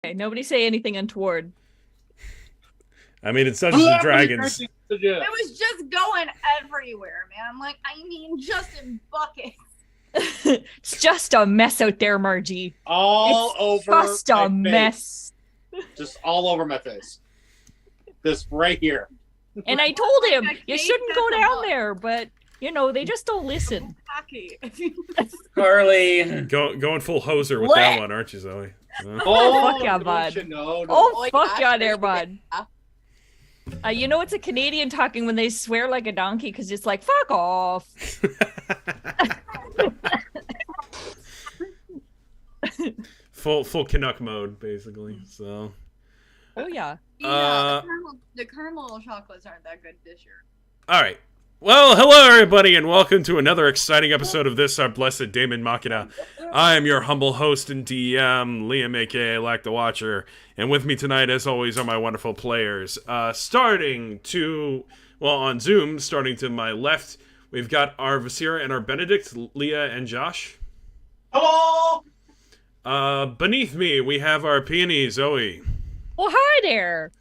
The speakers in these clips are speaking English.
Okay, nobody say anything untoward. I mean, it's Dungeons and Dragons. It was just going everywhere, man. I'm like, I mean, just in buckets. It's just a mess out there, Margie. All it's over just a mess. Just all over my face. This right here. And I told him, you shouldn't go down there, but, you know, they just don't listen. Carly. Going full hoser with that one, aren't you, Zoe? Oh, fuck yeah, bud. Oh, fuck yeah there, bud. Yeah. You know it's a Canadian talking when they swear like a donkey, because it's like, fuck off. full Canuck mode, basically. So. Oh yeah. Yeah, the caramel chocolates aren't that good this year. All right. Well, hello everybody, and welcome to another exciting episode of this, our blessed Damon Machina. I am your humble host and DM, Liam, aka Lack the Watcher, and with me tonight, as always, are my wonderful players. On Zoom, starting to my left, we've got our Vasira and our Benedict, Leah and Josh. Hello! Beneath me, we have our peony, Zoe. Well, hi there.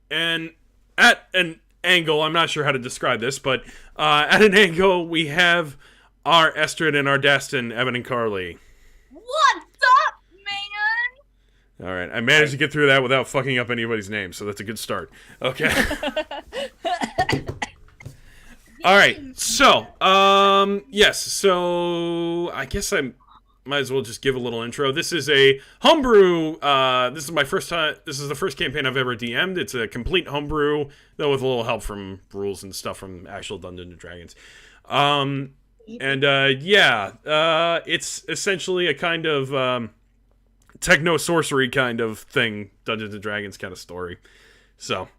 And at an angle, I'm not sure how to describe this, but at an angle, we have our Estrid and our Dastin, Evan and Carly. What's up, man? All right, I managed to get through that without fucking up anybody's name, so that's a good start. Okay. All right, so, yes, so I guess I might as well just give a little intro. This is a homebrew. This is my first time. This is the first campaign I've ever DM'd. It's a complete homebrew, though with a little help from rules and stuff from actual Dungeons and Dragons. It's essentially a kind of techno sorcery kind of thing, Dungeons and Dragons kind of story. So,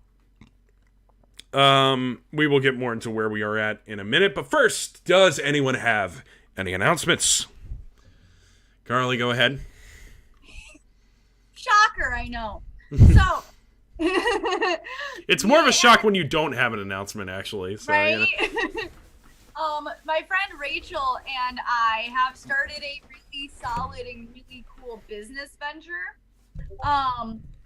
we will get more into where we are at in a minute. But first, does anyone have any announcements? Carly, go ahead. Shocker, I know. So, it's more of a shock when you don't have an announcement, actually. So, right? yeah. My friend Rachel and I have started a really solid and really cool business venture.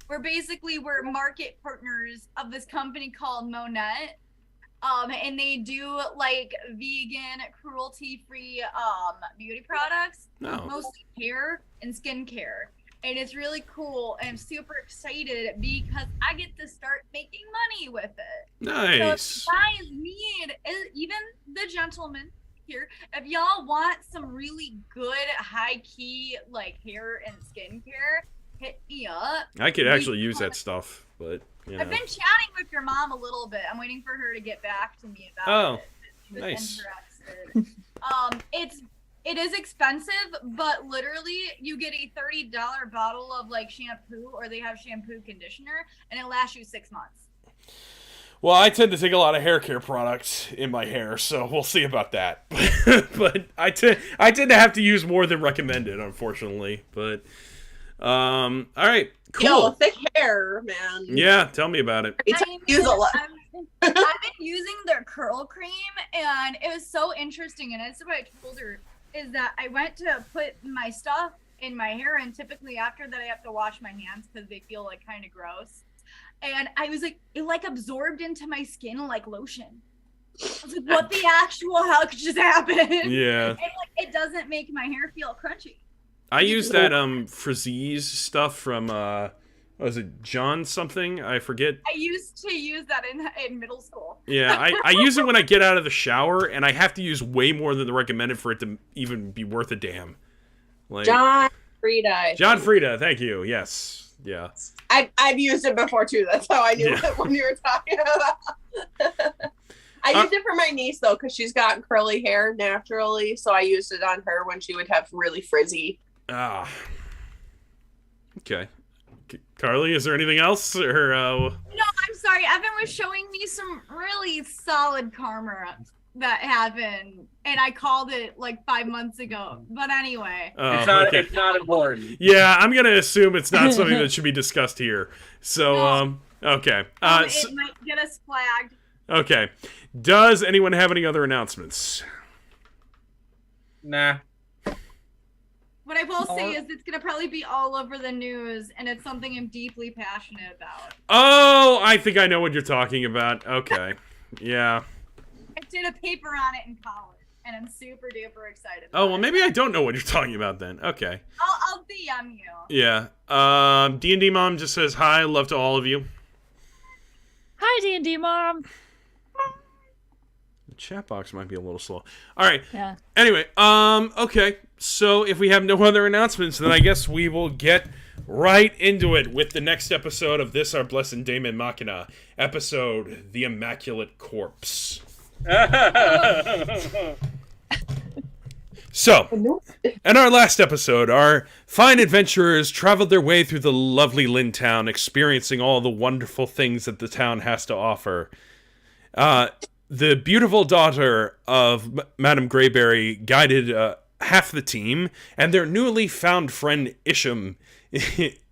We're market partners of this company called Monette. And they do like vegan, cruelty-free beauty products, mostly hair and skincare. And it's really cool, and I'm super excited because I get to start making money with it. Nice. So if you guys need, even the gentlemen here, if y'all want some really good, high-key like hair and skincare, hit me up. I could actually use that stuff, but you know. I've been chatting with your mom a little bit. I'm waiting for her to get back to me about it. She was Nice. Interested. It is expensive, but literally you get a $30 bottle of like shampoo, or they have shampoo conditioner, and it lasts you 6 months. Well, I tend to take a lot of hair care products in my hair, so we'll see about that. But I tend to have to use more than recommended, unfortunately. But all right, cool. Yo, thick hair, man. Yeah, tell me about it. Use a lot. I've been using their curl cream, and it was so interesting. And that's what I told her, is that I went to put my stuff in my hair, and typically after that I have to wash my hands because they feel like kind of gross. And I was like, it like absorbed into my skin like lotion. I was like, what the actual hell could just happen? Yeah. And like, it doesn't make my hair feel crunchy. I use that Frizzies stuff from was it John something? I forget. I used to use that in middle school. Yeah, I use it when I get out of the shower, and I have to use way more than the recommended for it to even be worth a damn. Like John Frieda. John Frieda, thank you. Yes. Yeah. I've used it before too. That's how I knew it when you were talking about. I used it for my niece though, because she's got curly hair naturally, so I used it on her when she would have really frizzy. Ah. Okay. Carly, is there anything else? Or No, I'm sorry. Evan was showing me some really solid karma that happened, and I called it like 5 months ago. But anyway. It's not important. Yeah, I'm going to assume it's not something that should be discussed here. So, okay. It might get us flagged. Okay. Does anyone have any other announcements? Nah. What I will say is it's going to probably be all over the news, and it's something I'm deeply passionate about. Oh, I think I know what you're talking about. Okay. Yeah. I did a paper on it in college, and I'm super duper excited. Oh, well, maybe I don't know what you're talking about then. Okay. I'll DM you. Yeah. D&D Mom just says, hi, love to all of you. Hi, D&D Mom. The chat box might be a little slow. All right. Yeah. Anyway, okay. So if we have no other announcements, then I guess we will get right into it with the next episode of this, our Blessed Daemon Machina, episode The Immaculate Corpse. So, in our last episode, our fine adventurers traveled their way through the lovely Lynn town, experiencing all the wonderful things that the town has to offer. The beautiful daughter of Madame Greyberry guided half the team and their newly found friend Isham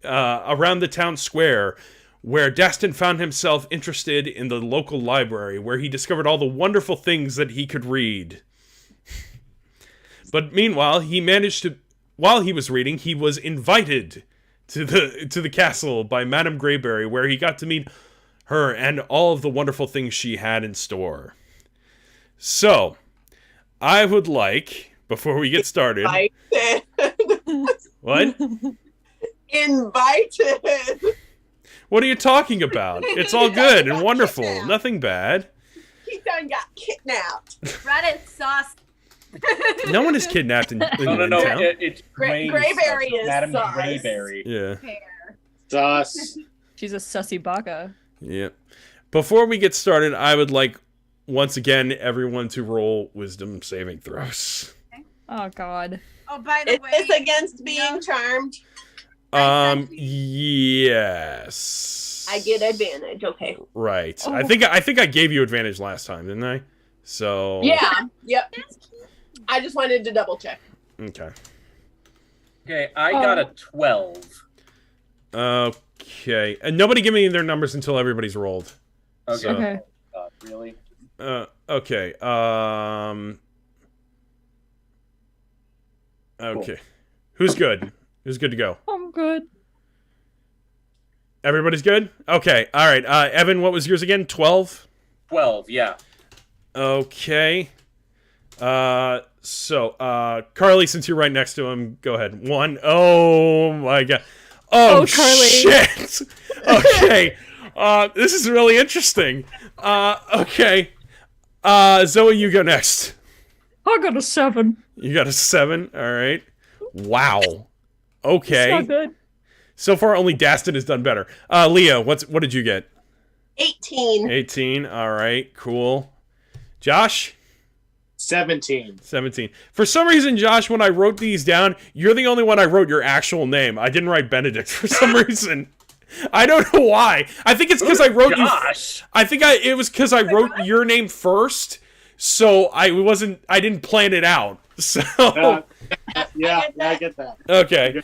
around the town square, where Dastin found himself interested in the local library, where he discovered all the wonderful things that he could read. But meanwhile, while he was reading, he was invited to the castle by Madame Greyberry, where he got to meet her and all of the wonderful things she had in store. So, I would like, before we get started... What? Invited. What are you talking about? It's all good and wonderful. Nothing bad. He done got kidnapped. Reddit sauce. No one is kidnapped in No. town. It's Greyberry is Madam sus. Greyberry. Yeah. Sus. She's a sussy baka. Yeah. Before we get started, I would like, once again, everyone to roll wisdom saving throws. Oh, God. Oh, by the Is way. this against being charmed? Yes. I get advantage. Okay. Right. Oh. I think I gave you advantage last time, didn't I? So. Yeah. Yep. I just wanted to double check. Okay. Okay, I got a 12. Okay. And nobody give me their numbers until everybody's rolled. Okay. So- Okay. Really? Okay. Okay. Who's good? Who's good to go? I'm good. Everybody's good? Okay. All right. Evan, what was yours again? 12? 12, yeah. Okay. So, Carly, since you're right next to him, go ahead. 1. Oh, my God. Oh, Carly. shit. Okay. This is really interesting. Okay. Zoe, you go next. I got a 7. You got a 7? All right. Wow. It's Okay. not good. So far, only Dastin has done better. Leah, what did you get? 18. 18. All right. Cool. Josh? 17. 17. For some reason, Josh, when I wrote these down, you're the only one I wrote your actual name. I didn't write Benedict for some reason. I don't know why. I think it's because I wrote Josh. I think it was because I wrote your name first, so I didn't plan it out. So Yeah, I get that. okay.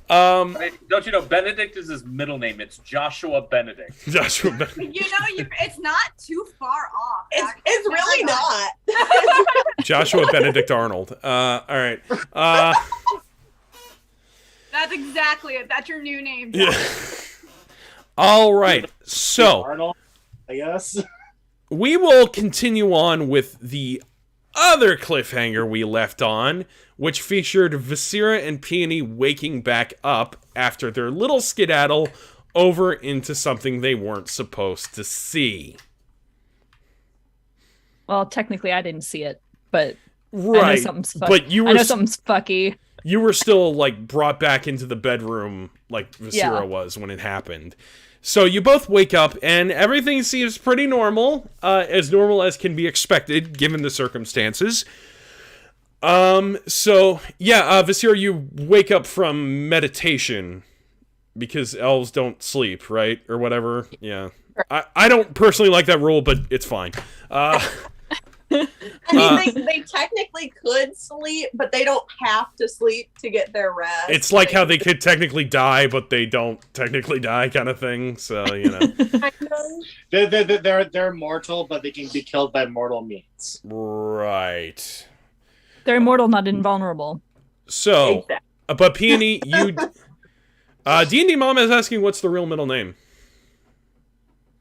Don't you know Benedict is his middle name? It's Joshua Benedict. Joshua. It's not too far off. It's really not. Joshua Benedict Arnold. All right. That's exactly it. That's your new name. Yeah. All right. So Arnold, I guess. we will continue on with the other cliffhanger we left on, which featured Viscera and Peony waking back up after their little skedaddle over into something they weren't supposed to see. Well, technically, I didn't see it, but I know Right. something's But you I were know something's fucky. you were still like brought back into the bedroom like Viscera Yeah. was when it happened. So you both wake up and everything seems pretty normal as can be expected given the circumstances. So yeah, Viscera, you wake up from meditation because elves don't sleep, right? Or whatever. Yeah. I don't personally like that rule, but it's fine. I mean, they technically could sleep, but they don't have to sleep to get their rest. It's like how they could technically die, but they don't technically die kind of thing. So, you know. They're mortal, but they can be killed by mortal means. Right. They're immortal, not invulnerable. So, Exactly. But Peony, you D&D Mom is asking what's the real middle name.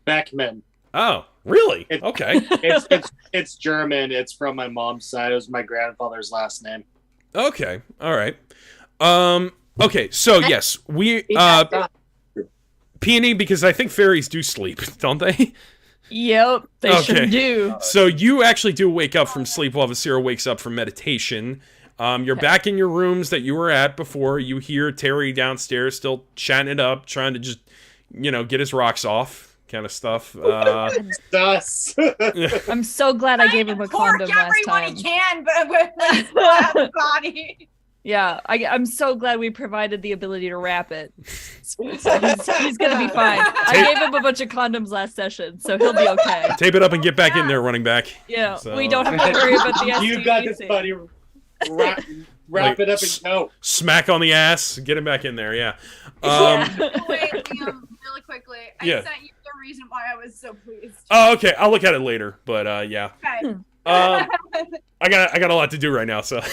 Beckman. Oh, really? It- Okay. It's German. It's from my mom's side. It was my grandfather's last name. Okay. All right. Okay. So yes, we Peony, because I think fairies do sleep, don't they? Yep, they sure do. So you actually do wake up from sleep while Vasira wakes up from meditation. You're back in your rooms that you were at before. You hear Terry downstairs still chatting it up, trying to just, get his rocks off, kind of stuff. Thus. I'm so glad I gave him a condom last everyone time. he can, but with the body. Yeah, I'm so glad we provided the ability to wrap it. So he's gonna be fine. I gave him a bunch of condoms last session, so he'll be okay. Tape it up and get back in there running back. Yeah, So- we don't have to worry about the STD. You got this, buddy. Wrap it up and go. Smack on the ass, get him back in there, yeah. Wait, Liam, really quickly. I Yeah. sent you the reason why I was so pleased. Oh, okay, I'll look at it later, but yeah. Okay. I got a lot to do right now, so. I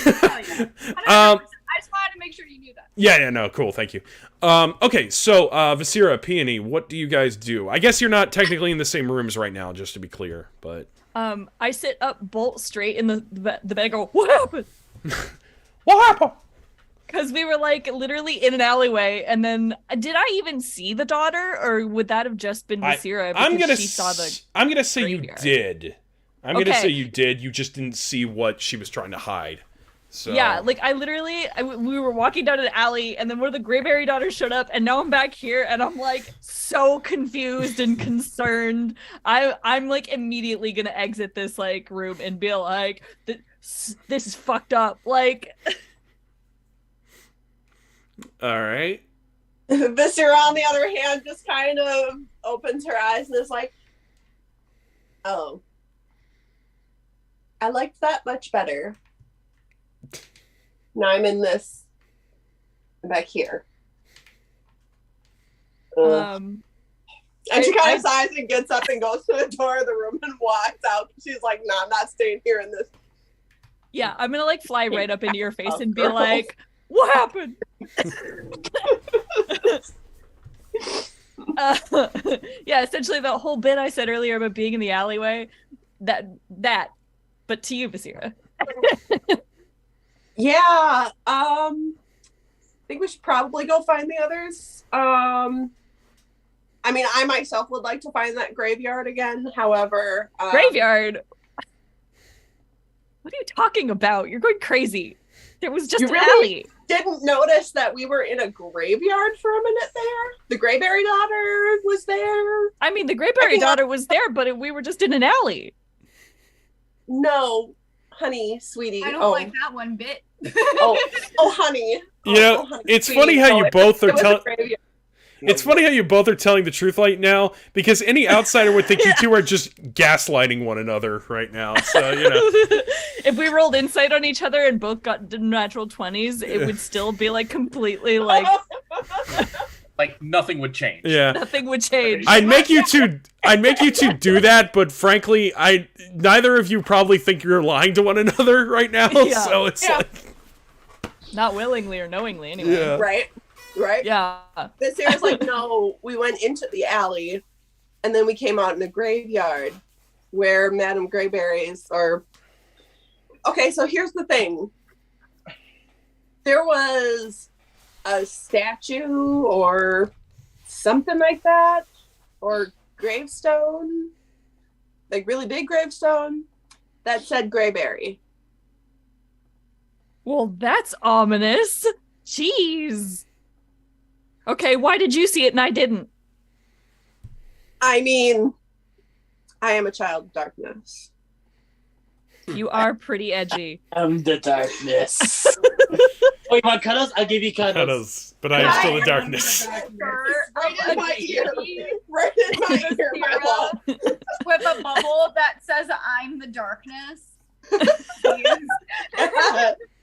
just wanted to make sure you knew that. Yeah, no, cool, thank you. Okay, so, Vasira, Peony, what do you guys do? I guess you're not technically in the same rooms right now, just to be clear, but... I sit up bolt straight in the bed and go, what happened? What happened? Because we were, like, literally in an alleyway, and then, did I even see the daughter, or would that have just been Vasira because she saw the I'm gonna say graveyard? you did. I'm gonna say you did, you just didn't see what she was trying to hide. So. Yeah, like I we were walking down an alley and then one of the Greyberry daughters showed up and now I'm back here and I'm like so confused and concerned. I'm like immediately gonna exit this like room and be like, this is fucked up. Like, all right. Viscera, on the other hand, just kind of opens her eyes and is like, "Oh, I liked that much better. Now I'm in this back here." And she kind of sighs and gets up and goes to the door of the room and walks out. She's like, "No, I'm not staying here in this." Yeah, I'm gonna like fly right up into your face and be like, what happened? Yeah, essentially the whole bit I said earlier about being in the alleyway, that, but to you, Vasira. Yeah, I think we should probably go find the others. I mean, I myself would like to find that graveyard again. However, Graveyard? What are you talking about? You're going crazy. There was just You an really alley. didn't notice that we were in a graveyard for a minute there. The Greyberry daughter was there. I mean, the Greyberry daughter was there, but we were just in an alley. No, honey, sweetie. I don't like that one bit. oh, honey. Honey, it's funny how you both are telling. It's funny how you both are telling the truth right now, because any outsider would think you two are just gaslighting one another right now. So, If we rolled insight on each other and both got natural 20s, it would still be like completely like Like nothing would change. Yeah. Nothing would change. I'd make you two do that, but frankly, neither of you probably think you're lying to one another right now. Yeah. So it's like, not willingly or knowingly anyway. yeah. Right? Yeah. This Sarah's like, no, we went into the alley and then we came out in the graveyard where Madame Greyberries are. Okay, so here's the thing. There was a statue or something like that, or gravestone, like really big gravestone that said Greyberry. Well, that's ominous. Jeez. Okay, why did you see it and I didn't? I mean, I am a child of darkness. You are pretty edgy. I'm the darkness. Oh, you want cuddles? I'll give you cuddles. Cuddles, but I am still the darkness. Right in my ear. Right in my ear, my love. With a bubble that says I'm the darkness.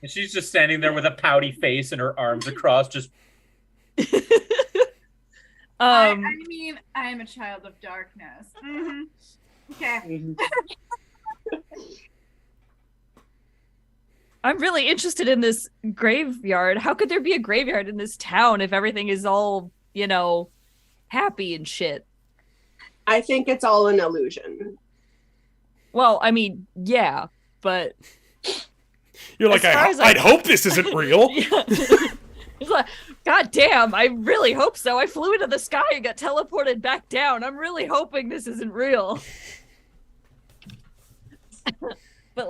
And she's just standing there with a pouty face and her arms across, just. I mean, I am a child of darkness. Mm-hmm. Okay. I'm really interested in this graveyard. How could there be a graveyard in this town if everything is all, happy and shit? I think it's all an illusion. Well, I mean, yeah, but You're like, As far as I'd hope this isn't real. yeah. It's like, God damn, I really hope so. I flew into the sky and got teleported back down. I'm really hoping this isn't real. But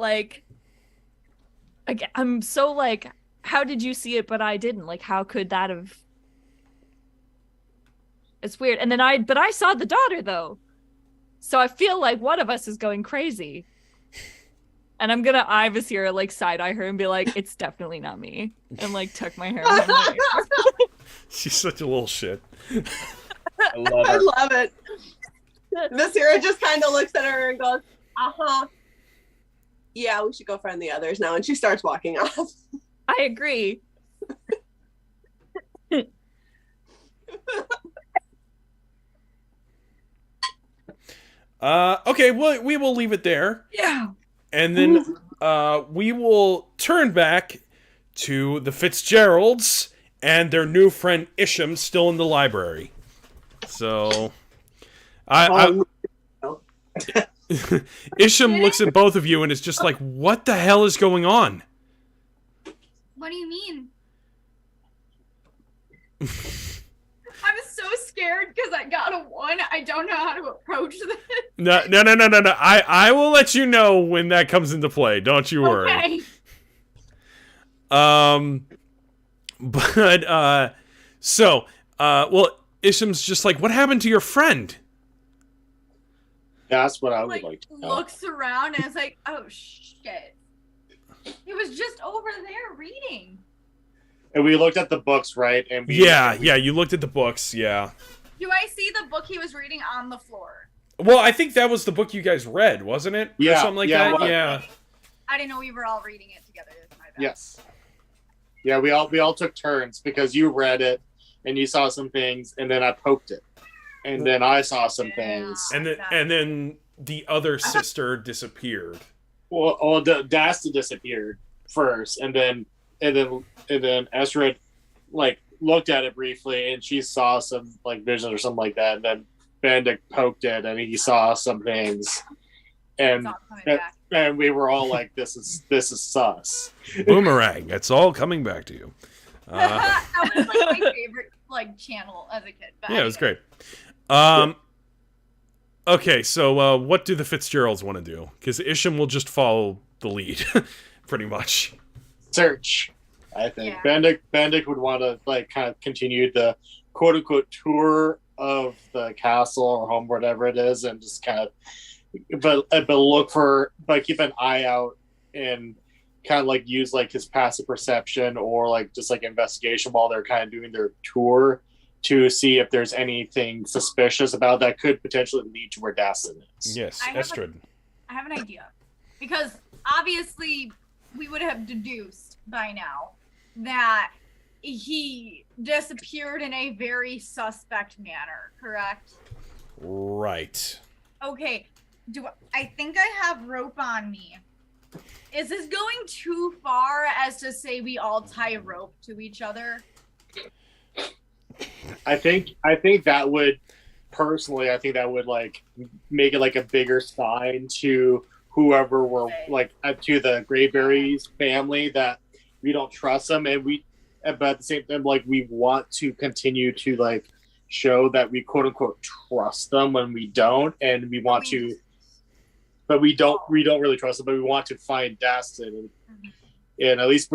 I'm so like, how did you see it but I didn't? Like, how could that have? It's weird. And then I saw the daughter though. So I feel like one of us is going crazy. And I'm gonna Ivasira like side eye her and be like, it's definitely not me. And like tuck my hair behind my ear. She's such a little shit. I love I her. love it. Nasira just kind of looks at her and goes, uh-huh. Yeah, we should go find the others now. And she starts walking off. I agree. Okay, well, we will leave it there. Yeah. And then we will turn back to the Fitzgeralds and their new friend Isham still in the library. So, Isham looks at both of you and is just like, what the hell is going on? What do you mean? I'm so scared because I got a 1. I don't know how to approach this. No. I will let you know when that comes into play. Don't you worry. Okay. Isham's just like, what happened to your friend? That's what I would like to know. Looks around and is like, oh shit. He was just over there reading. And we looked at the books, right? And Yeah, you looked at the books, yeah. Do I see the book he was reading on the floor? Well, I think that was the book you guys read, wasn't it? Or Yeah, something like yeah, that? it was. Yeah. I didn't know we were all reading it together. That's my bad. Yes. Yeah, we all took turns because you read it and you saw some things, and then I poked it, and then I saw some things. And then the other sister disappeared. Well, Dasta disappeared first, and then Esred like looked at it briefly, and she saw some like vision or something like that. And then Benedict poked it, and he saw some things, and we were all like, "This is sus." Boomerang. It's all coming back to you. That was like my favorite like channel as a kid. But Yeah, it was great. Okay, so what do the Fitzgeralds want to do? Because Isham will just follow the lead, pretty much. Search, I think. Yeah. Benedict would want to like kind of continue the quote unquote tour of the castle or home, whatever it is, and just kind of but keep an eye out and kind of like use like his passive perception or like just like investigation while they're kind of doing their tour to see if there's anything suspicious about that could potentially lead to where Dastin is. Yes, I Estrid. have an idea. Because obviously we would have deduced by now that he disappeared in a very suspect manner, correct? Right. Okay. I think I have rope on me. Is this going too far as to say we all tie rope to each other? I think that would personally, I think that would like make it like a bigger sign to whoever we're like to the Greyberries family that we don't trust them, but at the same time like we want to continue to like show that we quote unquote trust them when we don't, and we want to, but we don't really trust them, but we want to find Dastin, and at least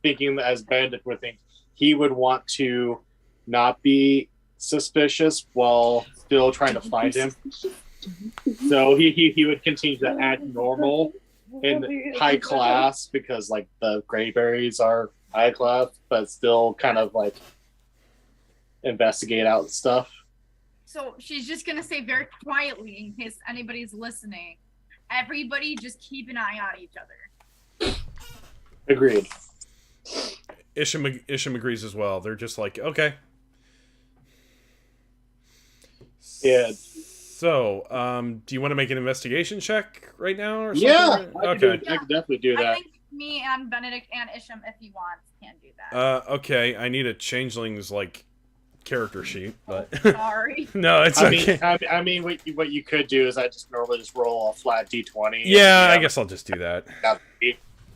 thinking as Bandit would think, he would want to not be suspicious while still trying to find him. So he would continue to act normal in high class because like the Greyberries are high class, but still kind of like investigate out stuff. So she's just gonna say very quietly in case anybody's listening. Everybody just keep an eye on each other. Agreed. Isham agrees as well. They're just like, okay. Yeah. So, do you want to make an investigation check right now or something? Yeah. Okay. I could definitely do that. I think me and Benedict and Isham, if he wants, can do that. Okay, I need a changeling's like character sheet, but Sorry. no, it's okay. I mean, what you could do is I just normally just roll a flat d20. Yeah, I guess I'll just do that.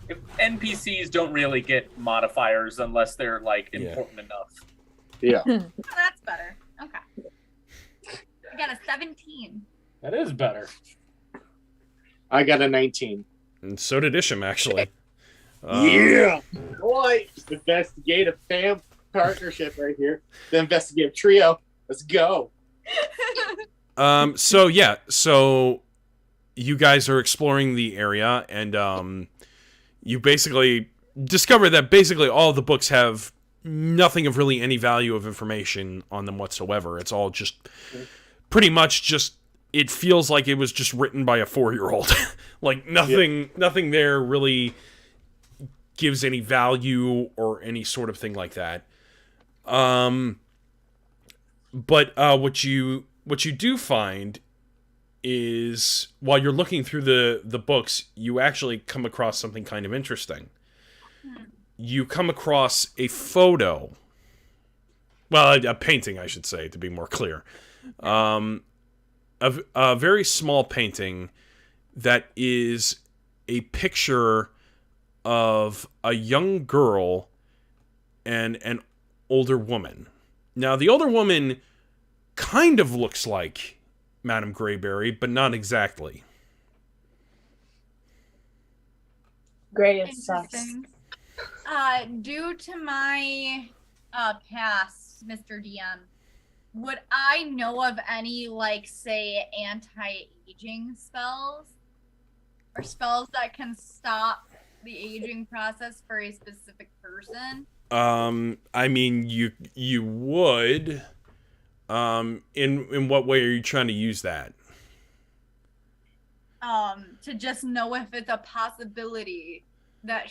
If NPCs don't really get modifiers unless they're like important enough. Yeah. Oh, that's better. Okay. I got a 17. That is better. I got a 19. And so did Isham, actually. Yeah, boy, investigative fam partnership right here. The investigative trio. Let's go. So yeah, so you guys are exploring the area, and you basically discover that basically all of the books have nothing of really any value of information on them whatsoever. It's all just pretty much just. It feels like it was just written by a 4-year-old. Like nothing there really gives any value or any sort of thing like that. But what you do find is while you're looking through the books, you actually come across something kind of interesting. You come across a photo. Well, a painting, I should say, to be more clear. A very small painting that is a picture of a young girl and an older woman. Now, the older woman kind of looks like Madame Greyberry, but not exactly. Great, it sucks. Interesting. Due to my past, Mr. DM, would I know of any, like, say, anti-aging spells? Or spells that can stop the aging process for a specific person? I mean, you would. In what way are you trying to use that? To just know if it's a possibility that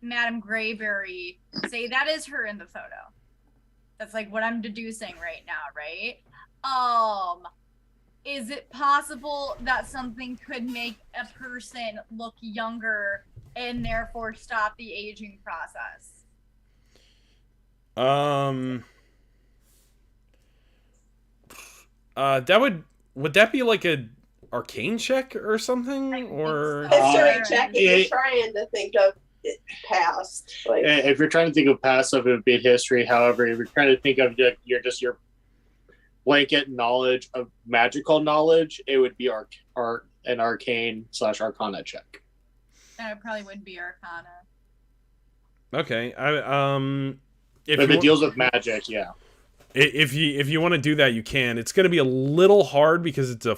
Madame Greyberry, say that is her in the photo. That's like what I'm deducing right now, right? Is it possible that something could make a person look younger and therefore stop the aging process? Would that be like a arcane check or something? Or History check if you're trying to think of it past. Like, If you're trying to think of past stuff, it would be history. However, if you're trying to think of your blanket knowledge of magical knowledge, it would be an arcane/arcana check. And it probably would be Arcana. okay, If it deals with magic, yeah. If you want to do that, you can. It's going to be a little hard because it's a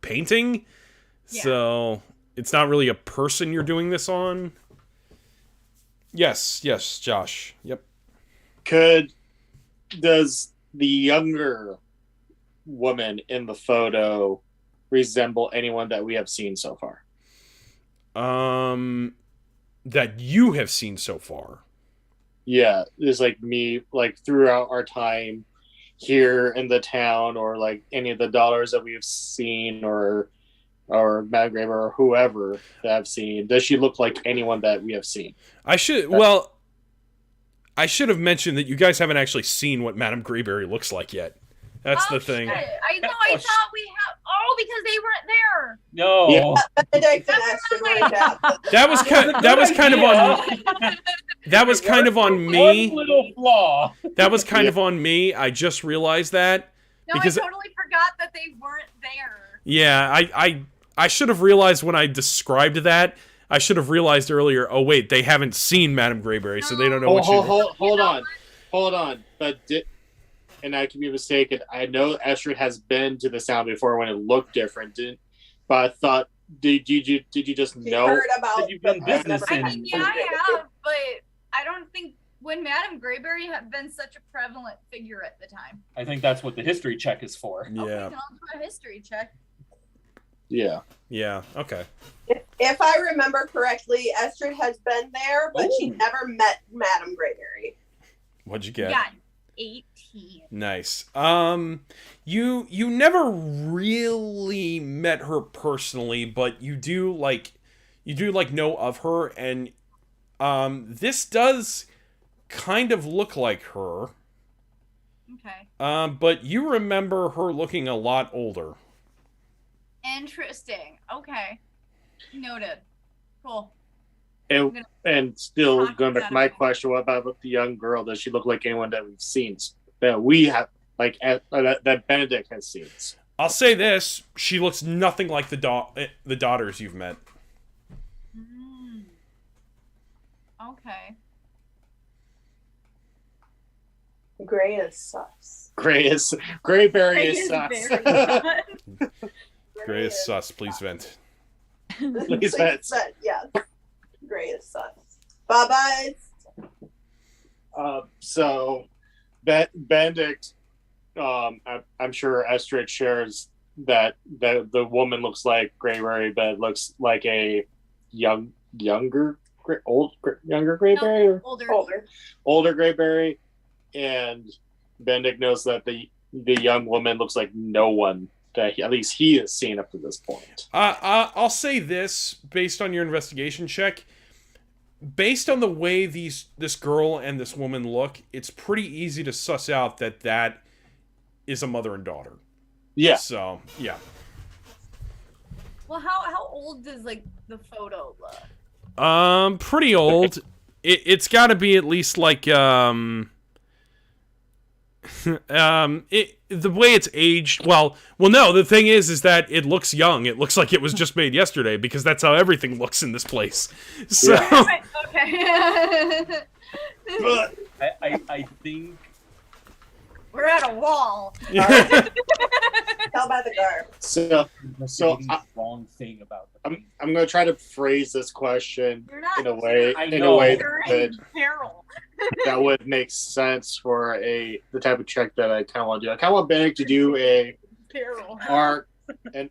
painting, so it's not really a person you're doing this on. Yes, Josh. Yep. Does the younger woman in the photo resemble anyone that we have seen so far? That you have seen so far. Yeah, it's like me, like throughout our time here in the town, or like any of the daughters that we have seen, or Madame Graver, or whoever that I've seen. Does she look like anyone that we have seen? I should have mentioned that you guys haven't actually seen what Madame Greyberry looks like yet. That's the thing. Shit. I know. I thought we have. Oh, because they weren't there. No. Yeah. Benedict and Esther like that. That was kind of on me. One little flaw. That was kind of on me. I just realized that. No, Because- I totally forgot that they weren't there. Yeah, I should have realized when I described that. I should have realized earlier. Oh wait, they haven't seen Madame Greyberry, so they don't know what she. Hold on. But and I could be mistaken. I know Esther has been to the sound before when it looked different, but I thought, did you just She know? heard about You've been the- business I in- mean, yeah, I have, but I don't think when Madame Greyberry had been such a prevalent figure at the time. I think that's what the history check is for. Yeah. Okay, then I'll do a history check. Yeah. Yeah. Okay. If I remember correctly, Esther has been there, but she Ooh. never met Madame Greyberry. What'd you get? Got 18. Nice. You never really met her personally, but you do you do like know of her, and this does kind of look like her. Okay. But you remember her looking a lot older. Interesting. Okay. Noted. Cool. And still going back to my question, what about the young girl? Does she look like anyone that we've seen, that we have, like that Benedict has seen? I'll say this: she looks nothing like the daughters you've met. Okay. Gray is sus. Grayberry is sus. Gray is sus. Please vent. Please vent. Yeah. Gray is sus. Bye-bye. So Benedict, I'm sure Estrid shares that the woman looks like Grayberry, but looks like a younger Grayberry, older Grayberry, and Benedict knows that the young woman looks like no one that at least he has seen up to this point. I'll say this based on your investigation check. Based on the way this girl and this woman look, it's pretty easy to suss out that is a mother and daughter. Yeah. So, yeah. Well, how old does like the photo look? Pretty old. It's got to be at least like the way it's aged. Well, no. The thing is that it looks young. It looks like it was just made yesterday because that's how everything looks in this place. So, Yeah. Okay. But I think We're at a wall. Tell by the garb. so wrong thing about I'm gonna try to phrase this question You're not in a way I in a know. way You're that in peril. that would make sense for the type of check that I kind of want to do. I kind of want Benedict to do a Peril. arc, and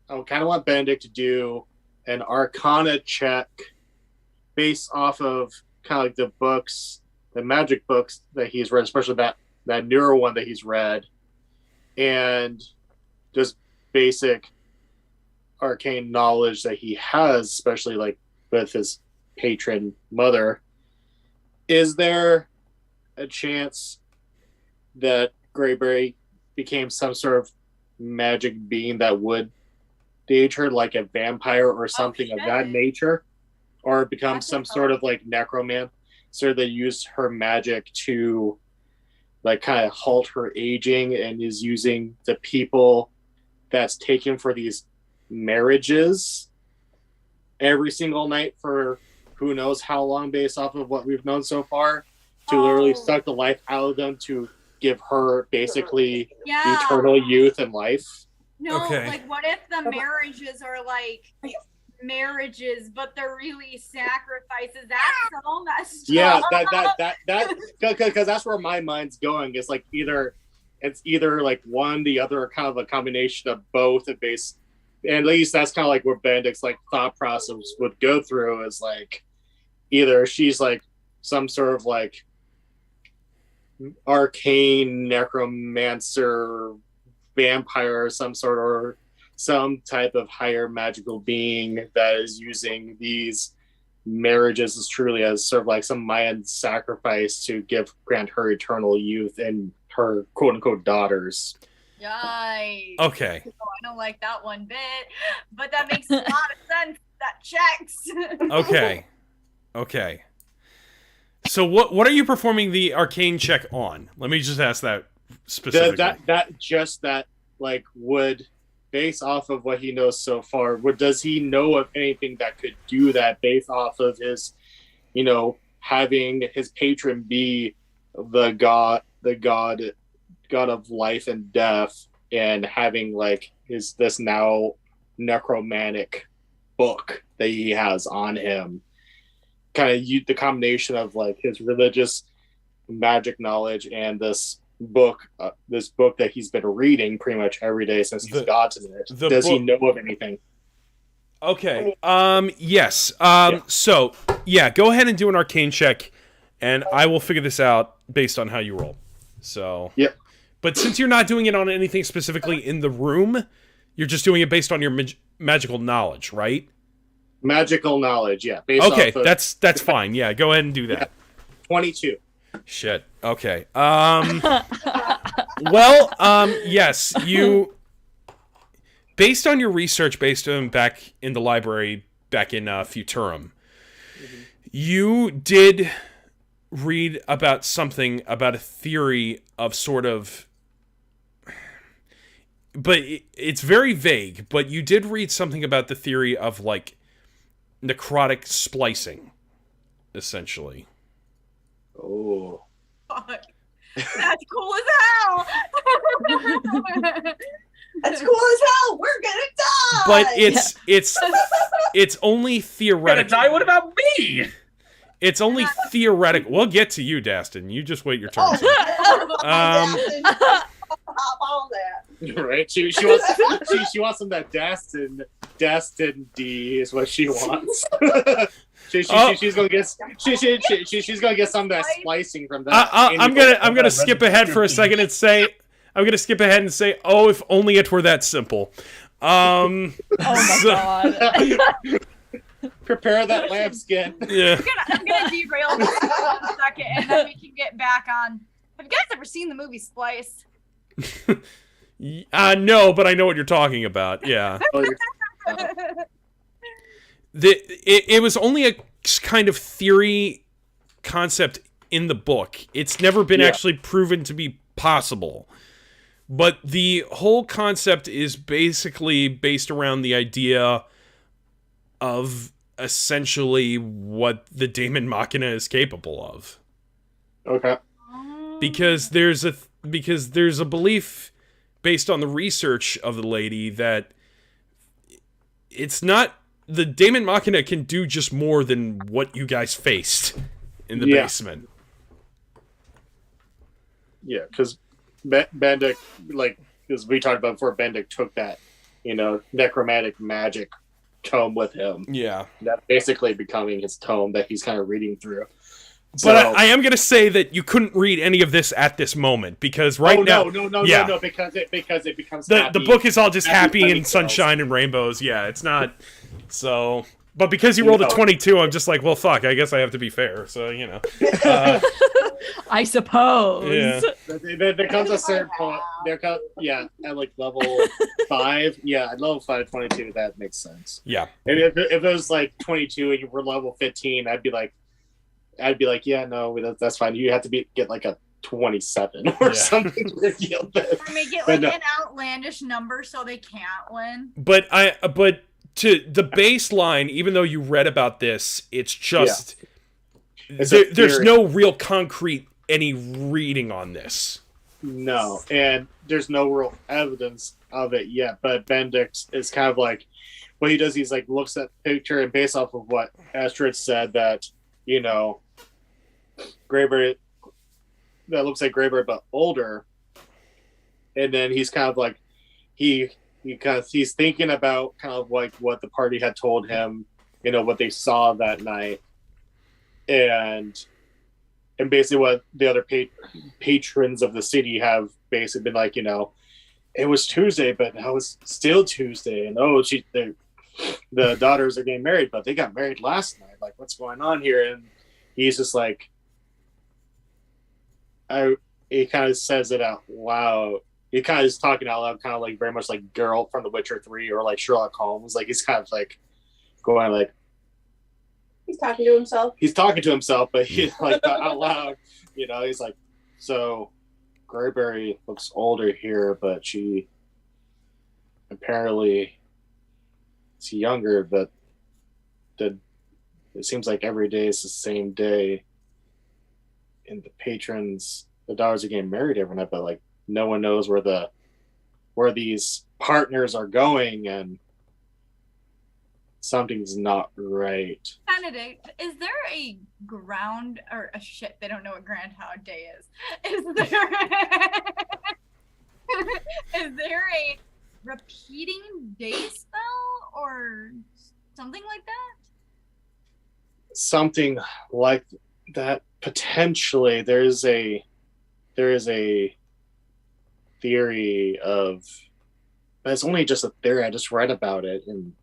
I kind of want Benedict to do an Arcana check based off of kind of like the books, the magic books that he's read, especially that newer one that he's read, and just basic arcane knowledge that he has, especially like with his patron mother. Is there a chance that Grayberry became some sort of magic being that would age her, like a vampire or something of that nature, or become some sort of like necromancer that used her magic to like kind of halt her aging and is using the people that's taken for these marriages every single night for who knows how long, based off of what we've known so far, to literally suck the life out of them to give her basically eternal youth and life. No, Okay. like what if the marriages are like marriages, but they're really sacrifices? That's so messed Yeah, up. that because that's where my mind's going. It's like it's either like one, the other, or kind of a combination of both. And at least that's kind of like where Benedict's like thought process would go through, is like either she's like some sort of like arcane necromancer vampire or some sort, or some type of higher magical being that is using these marriages as truly as sort of like some Mayan sacrifice to grant her eternal youth and her quote unquote daughters. Yikes. okay. Oh, I don't like that one bit, but that makes a lot of sense. That checks. Okay. So what are you performing the arcane check on? Let me just ask that specifically. That like would, based off of what he knows so far, does he know of anything that could do that based off of his, having his patron be the god of life and death, and having like this now necromantic book that he has on him, kind of the combination of like his religious magic knowledge and this book that he's been reading pretty much every day since he's gotten it. Does he know of anything? Okay. Yes. So yeah, go ahead and do an arcane check, and I will figure this out based on how you roll. So. Yep. But since you're not doing it on anything specifically in the room, you're just doing it based on your magical knowledge, right? Magical knowledge, yeah. Based Okay, off of that's fine. Yeah, go ahead and do that. 22. Shit. Okay. Yes, you. Based on your research, based on back in the library, back in Futurum, you did read about something about a theory of sort of. But it's very vague. But you did read something about the theory of like necrotic splicing, essentially. Oh. That's cool as hell. That's cool as hell. We're gonna die. But it's only Gonna theoretical. die? What about me? It's only theoretical. We'll get to you, Dastin. You just wait your turn. Hop on that. Right? She wants some that Dastin D is what she wants. She's gonna get she's gonna get some of that splicing from that. I'm gonna skip ahead for a second and say oh, if only it were that simple. Oh my god. Prepare that lambskin. Yeah. I'm gonna derail this for a second, and then we can get back on. Have you guys ever seen the movie Splice? No, but I know what you're talking about. Yeah. It was only a kind of theory concept in the book. It's never been actually proven to be possible. But the whole concept is basically based around the idea of essentially what the Daemon Machina is capable of. Okay. Because there's a belief based on the research of the lady that it's not the Daemon Machina can do just more than what you guys faced in the basement. Yeah, because Bendik, like as we talked about before, Bendik took that, necromantic magic tome with him. Yeah, that's basically becoming his tome that he's kind of reading through. But I am going to say that you couldn't read any of this at this moment because now, no, because it becomes the book is all just happy and sunshine and rainbows. Yeah, it's not. So, but because you rolled a 22, I'm just like, well, fuck. I guess I have to be fair. So I suppose. Yeah. There comes a certain point. At like level 5. Yeah, at level 5, 22, that makes sense. Yeah. If it was like 22 and you were level 15, I'd be like, yeah, no, that's fine. You have to get like a 27 or something ridiculous. Or make it like an outlandish number so they can't win. But to the baseline, even though you read about this, it's just there's no real concrete any reading on this. No, and there's no real evidence of it yet. But Bendik is kind of like what he does. He's like looks at the picture and based off of what Astrid said that Greybeard, that looks like Greybeard but older, and then he's kind of like he's thinking about kind of like what the party had told him, what they saw that night, and basically what the other patrons of the city have basically been like, it was Tuesday, but now it's still Tuesday, and the daughters are getting married, but they got married last night. Like, what's going on here? And he's just like, he kind of says it out loud. He kind of is talking out loud, kind of like very much like Geralt from The Witcher 3 or like Sherlock Holmes. Like, he's kind of like going like, he's talking to himself. He's talking to himself, but he's like out loud. He's like, so Greyberry looks older here, but she apparently is younger, but it seems like every day is the same day. And the daughters are getting married every night, but like no one knows where these partners are going, and something's not right. Benedict, is there a ground or a shit? They don't know what Groundhog Day is. Is there a repeating day spell or something like that? Something like that potentially. There is a theory of, but it's only just a theory. I just read about it, and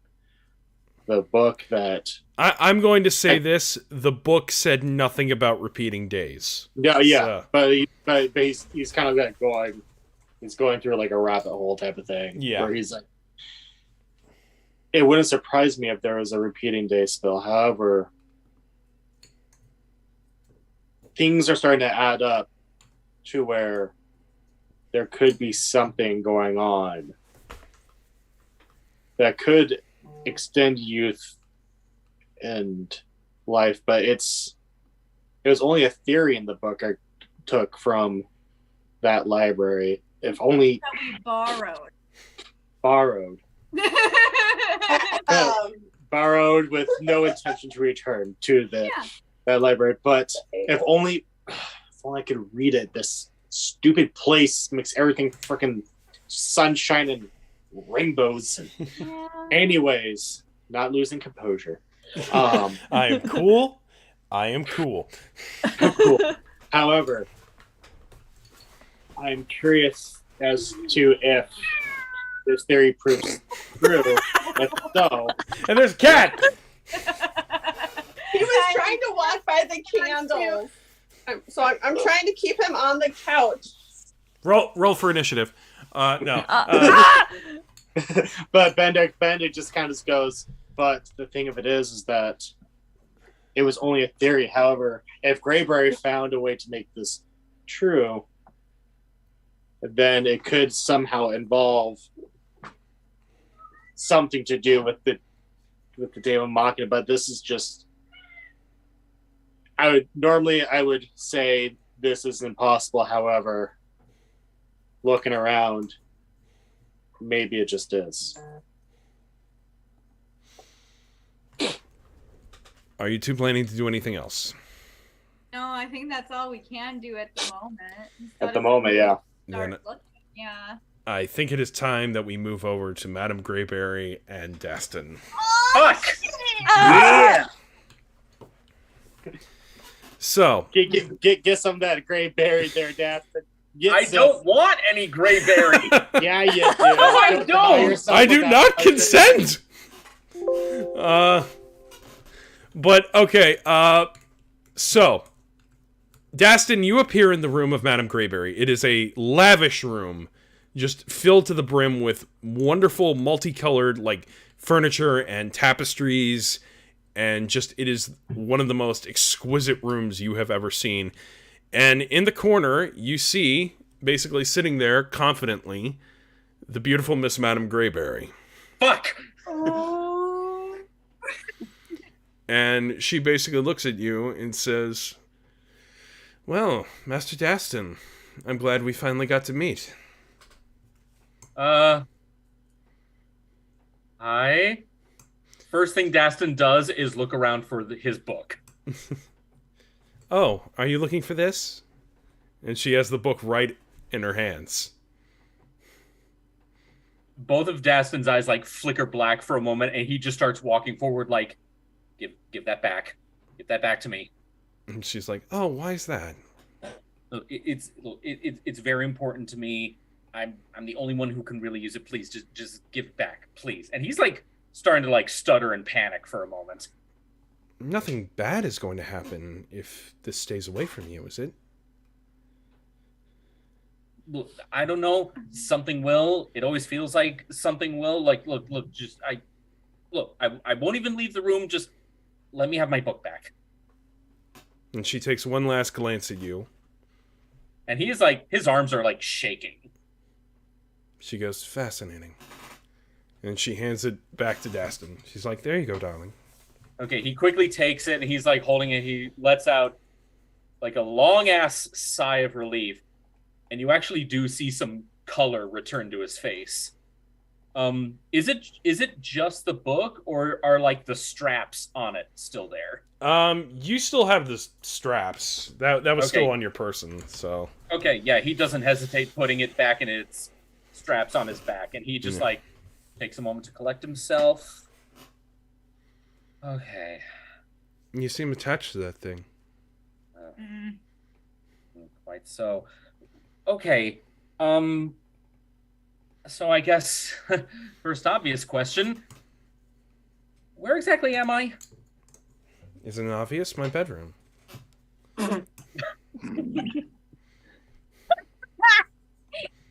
the book that. I'm going to say this: the book said nothing about repeating days. Yeah, but he's kind of like going. He's going through like a rabbit hole type of thing. Yeah. Where he's like, it wouldn't surprise me if there was a repeating day spell. However, things are starting to add up to where there could be something going on that could extend youth and life, but it was only a theory in the book I took from that library. If only that we borrowed. Borrowed with no intention to return to that library. But if only I could read it. This stupid place makes everything freaking sunshine and rainbows. Yeah. Anyways, not losing composure. I am cool. Cool. However, I'm curious as to if this theory proves true. If so, and there's a cat. He was trying to walk by the candles. I'm trying to keep him on the couch. Roll for initiative. No. But Bendick just kind of goes, but the thing of it is that it was only a theory. However, if Greyberry found a way to make this true, then it could somehow involve something to do with the Demon Machina. But this is just, I would say this is impossible. However, looking around, maybe it just is. Are you two planning to do anything else? No, I think that's all we can do at the moment. At the moment, yeah. Then Yeah. I think it is time that we move over to Madame Greyberry and Daston. Fuck! Yeah. So get some of that Greyberry there, Daston. I don't want any Greyberry. Yeah, you do. No, I don't. I do not consent. But okay. So Daston, you appear in the room of Madame Greyberry. It is a lavish room, just filled to the brim with wonderful multicolored like furniture and tapestries, and just it is one of the most exquisite rooms you have ever seen. And in the corner, you see, basically sitting there confidently, the beautiful Miss Madame Greyberry. Fuck! Oh. And she basically looks at you and says, well, Master Daston, I'm glad we finally got to meet. First thing Daston does is look around for his book. Oh, are you looking for this? And she has the book right in her hands. Both of Daston's eyes like flicker black for a moment, and he just starts walking forward like, give that back. Give that back to me. And she's like, oh, why is that? It's very important to me. I'm the only one who can really use it. Please, just give it back, please. And he's like starting to like stutter and panic for a moment. Nothing bad is going to happen if this stays away from you, is it? Look, I don't know. Something will. It always feels like something will. Like, look. I won't even leave the room. Just let me have my book back. And she takes one last glance at you. And he is like, his arms are like shaking. She goes, fascinating. And she hands it back to Daston. She's like, there you go, darling. Okay, he quickly takes it and he's like holding it. He lets out like a long ass sigh of relief. And you actually do see some color return to his face. Is it just the book, or are like the straps on it still there? You still have the straps. That was Okay. still on your person, so. Okay, yeah, he doesn't hesitate putting it back in its straps on his back, and he just like takes a moment to collect himself. Okay. You seem attached to that thing. Quite so. Okay. So I guess first obvious question. Where exactly am I? Isn't it obvious? My bedroom. Well,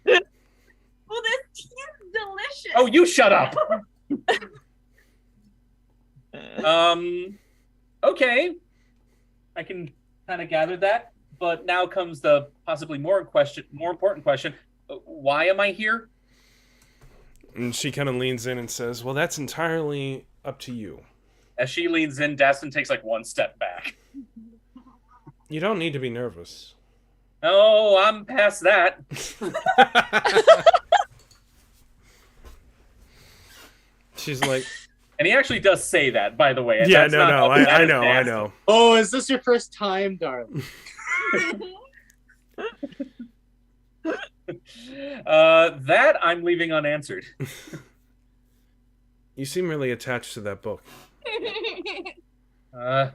this tea is delicious. Oh, you shut up. Okay. I can kind of gather that, but now comes the possibly more important question. Why am I here? And she kind of leans in and says, well, that's entirely up to you. As she leans in, Dastin takes like one step back. You don't need to be nervous. Oh, I'm past that. She's like, And he actually does say that, by the way. And yeah, that's not no, how bad I it's know, I nasty. know. Oh, is this your first time, darling? That I'm leaving unanswered. You seem really attached to that book. Yeah,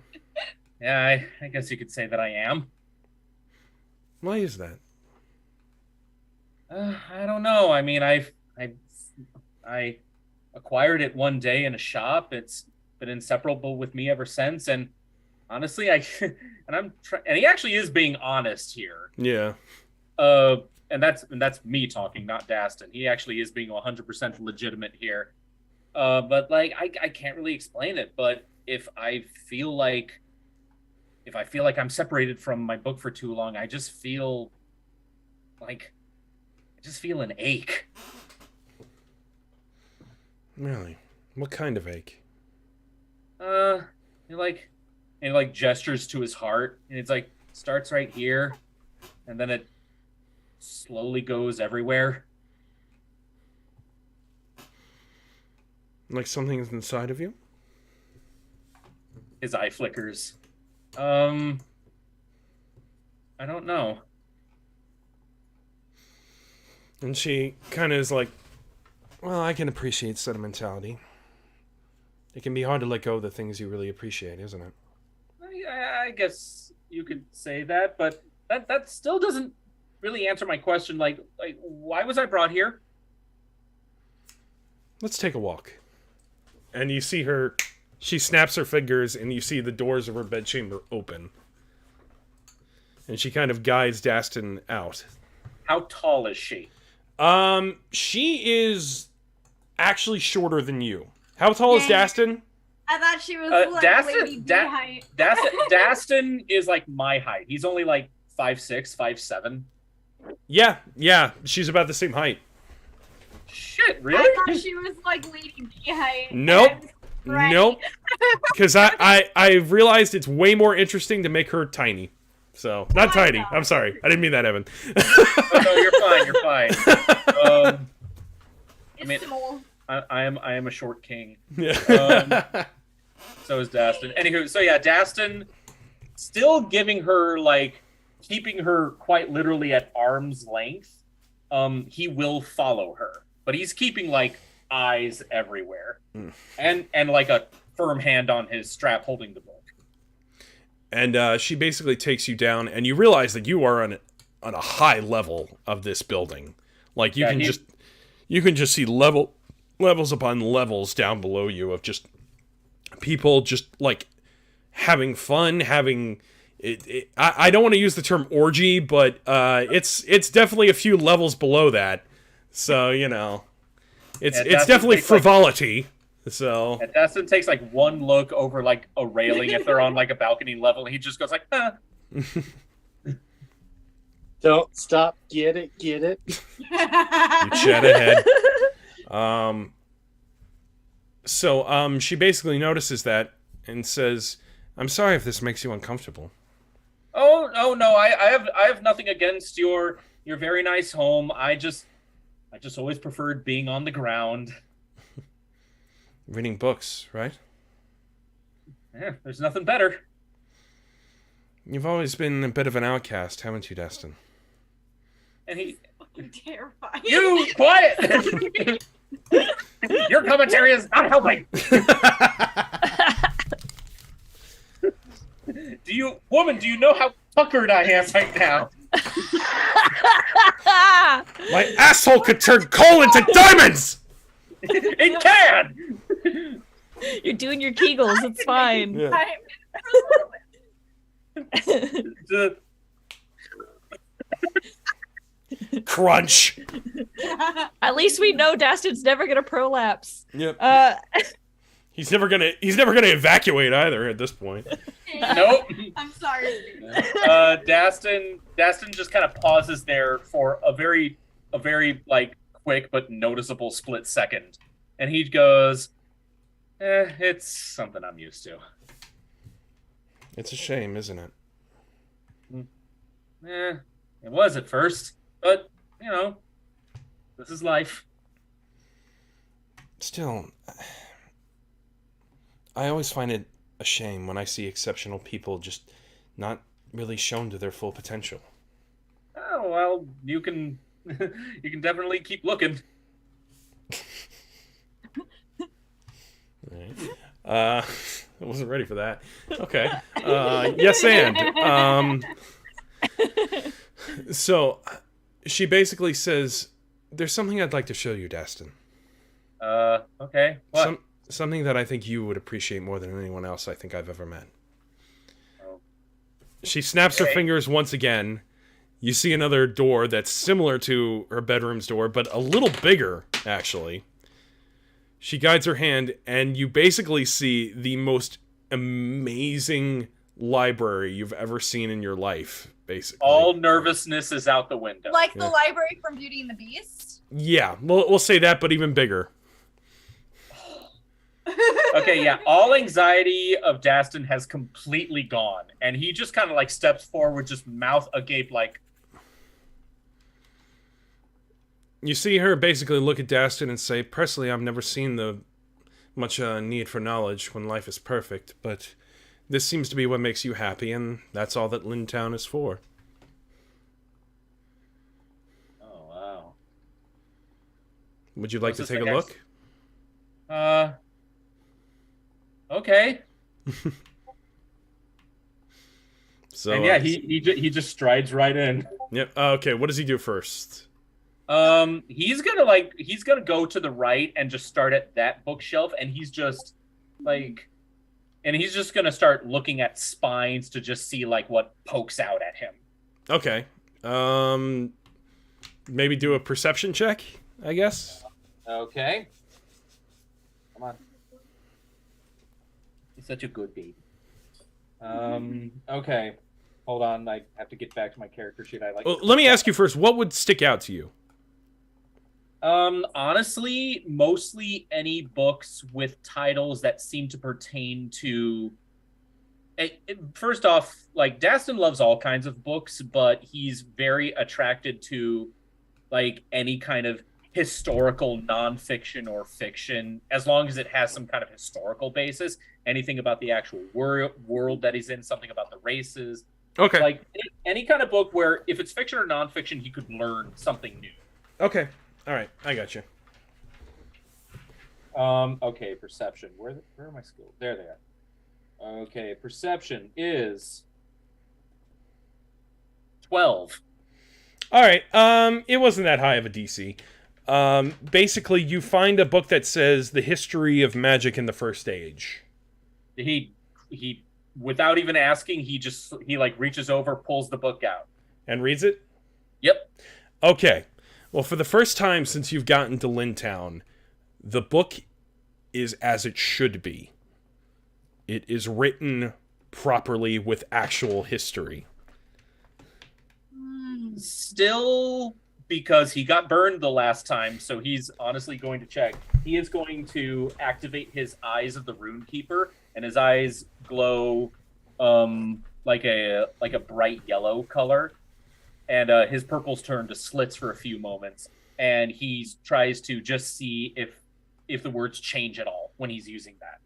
I guess you could say that I am. Why is that? I don't know. I mean, I acquired it one day in a shop. It's been inseparable with me ever since. And honestly, and he actually is being honest here. Yeah. And that's me talking, not Dastin. He actually is being 100% legitimate here. But like, I can't really explain it. But if I feel like I'm separated from my book for too long, I just feel an ache. Really? What kind of ache? He like gestures to his heart, and it's like starts right here, and then it slowly goes everywhere. Like something's inside of you? His eye flickers. I don't know. And she kind of is like, well, I can appreciate sentimentality. It can be hard to let go of the things you really appreciate, isn't it? I guess you could say that, but that still doesn't really answer my question. Like why was I brought here? Let's take a walk. And you see her, she snaps her fingers, and you see the doors of her bedchamber open. And she kind of guides Dastin out. How tall is she? She is actually shorter than you. How tall is Dastin? I thought she was like Lady B height. Dastin is like my height. He's only like 5'6", 5'7". Yeah, she's about the same height. Shit, really? I thought she was like Lady B height. Nope. Right. Nope. Because I realized it's way more interesting to make her tiny. So, not tiny. I'm sorry. I didn't mean that, Evan. Oh, no, you're fine. It's small. I am a short king. Yeah. So is Dastin. Anywho, so yeah, Dastin still giving her, like, keeping her quite literally at arm's length. He will follow her. But he's keeping, like, eyes everywhere. And like a firm hand on his strap holding the book. And she basically takes you down, and you realize that you are on a high level of this building. Like, you can just see levels upon levels down below you of just people just, like, having fun, having... I don't want to use the term orgy, but it's definitely a few levels below that. So, you know, it's definitely frivolity. So Dastin takes like one look over like a railing if they're on like a balcony level, and he just goes like, Don't stop. Get it. You chat ahead. So she basically notices that and says, "I'm sorry if this makes you uncomfortable." Oh no, I have nothing against your very nice home. I just always preferred being on the ground. Reading books, right? Yeah, there's nothing better. You've always been a bit of an outcast, haven't you, Dastin? And he... Terrifying. You! Quiet! Your commentary is not helping! Do you know how puckered I am right now? My asshole could turn coal into diamonds! It can! You're doing your Kegels. It's fine. Yeah. Crunch. At least we know Dastin's never gonna prolapse. Yep. Uh, He's never gonna evacuate either at this point. Nope. I'm sorry. Dastin just kind of pauses there for a very like quick but noticeable split second, and he goes, "It's something I'm used to." It's a shame, isn't it? It was at first, but this is life. Still, I always find it a shame when I see exceptional people just not really shown to their full potential. Oh well, you can definitely keep looking. I wasn't ready for that. Okay. Yes, and. So, she basically says, "There's something I'd like to show you, Dastin. Okay. What? Something that I think you would appreciate more than anyone else I think I've ever met." Oh. She snaps her fingers once again. You see another door that's similar to her bedroom's door, but a little bigger, actually. She guides her hand, and you basically see the most amazing library you've ever seen in your life, basically. All nervousness is out the window. Like the library from Beauty and the Beast? Yeah, we'll say that, but even bigger. Okay, yeah. All anxiety of Dastin has completely gone, and he just kind of like steps forward, just mouth agape, like. You see her basically look at Dastin and say, "Personally, I've never seen the much need for knowledge when life is perfect, but this seems to be what makes you happy, and that's all that Lintown is for." Oh wow. Would you like to What's take this a like look? Okay. So, And yeah, he just strides right in. Yep. Okay. What does he do first? He's gonna go to the right and just start at that bookshelf, and he's just gonna start looking at spines to just see like what pokes out at him. Okay. Maybe do a perception check, I guess. Okay. Come on. He's such a good baby. Okay. Hold on, I have to get back to my character sheet. Well, let me ask you first, what would stick out to you? Honestly, mostly any books with titles that seem to pertain to. First off, like Dastin loves all kinds of books, but he's very attracted to like any kind of historical nonfiction or fiction, as long as it has some kind of historical basis. Anything about the actual world that he's in, something about the races. Okay. Like any kind of book where if it's fiction or nonfiction, he could learn something new. Okay. All right. I got you. Okay, perception. Where are my skills? There they are. Okay, perception is 12. All right. It wasn't that high of a DC. Basically, you find a book that says the history of magic in the First Age. He without even asking, he like reaches over, pulls the book out, and reads it. Yep. Okay. Well, for the first time since you've gotten to Lintown, the book is as it should be. It is written properly with actual history. Still, because he got burned the last time, so he's honestly going to check. He is going to activate his Eyes of the Runekeeper, and his eyes glow like a bright yellow color. And his purples turn to slits for a few moments, and he tries to just see if the words change at all when he's using that.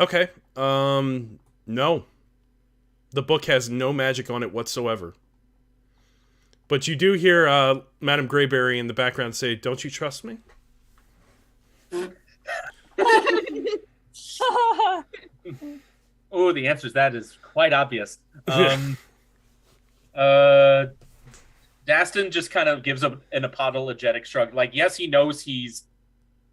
Okay. No. The book has no magic on it whatsoever. But you do hear Madame Greyberry in the background say, "Don't you trust me?" Oh, the answer to that is quite obvious. Dastin just kind of gives an apologetic shrug. Like, yes, he knows he's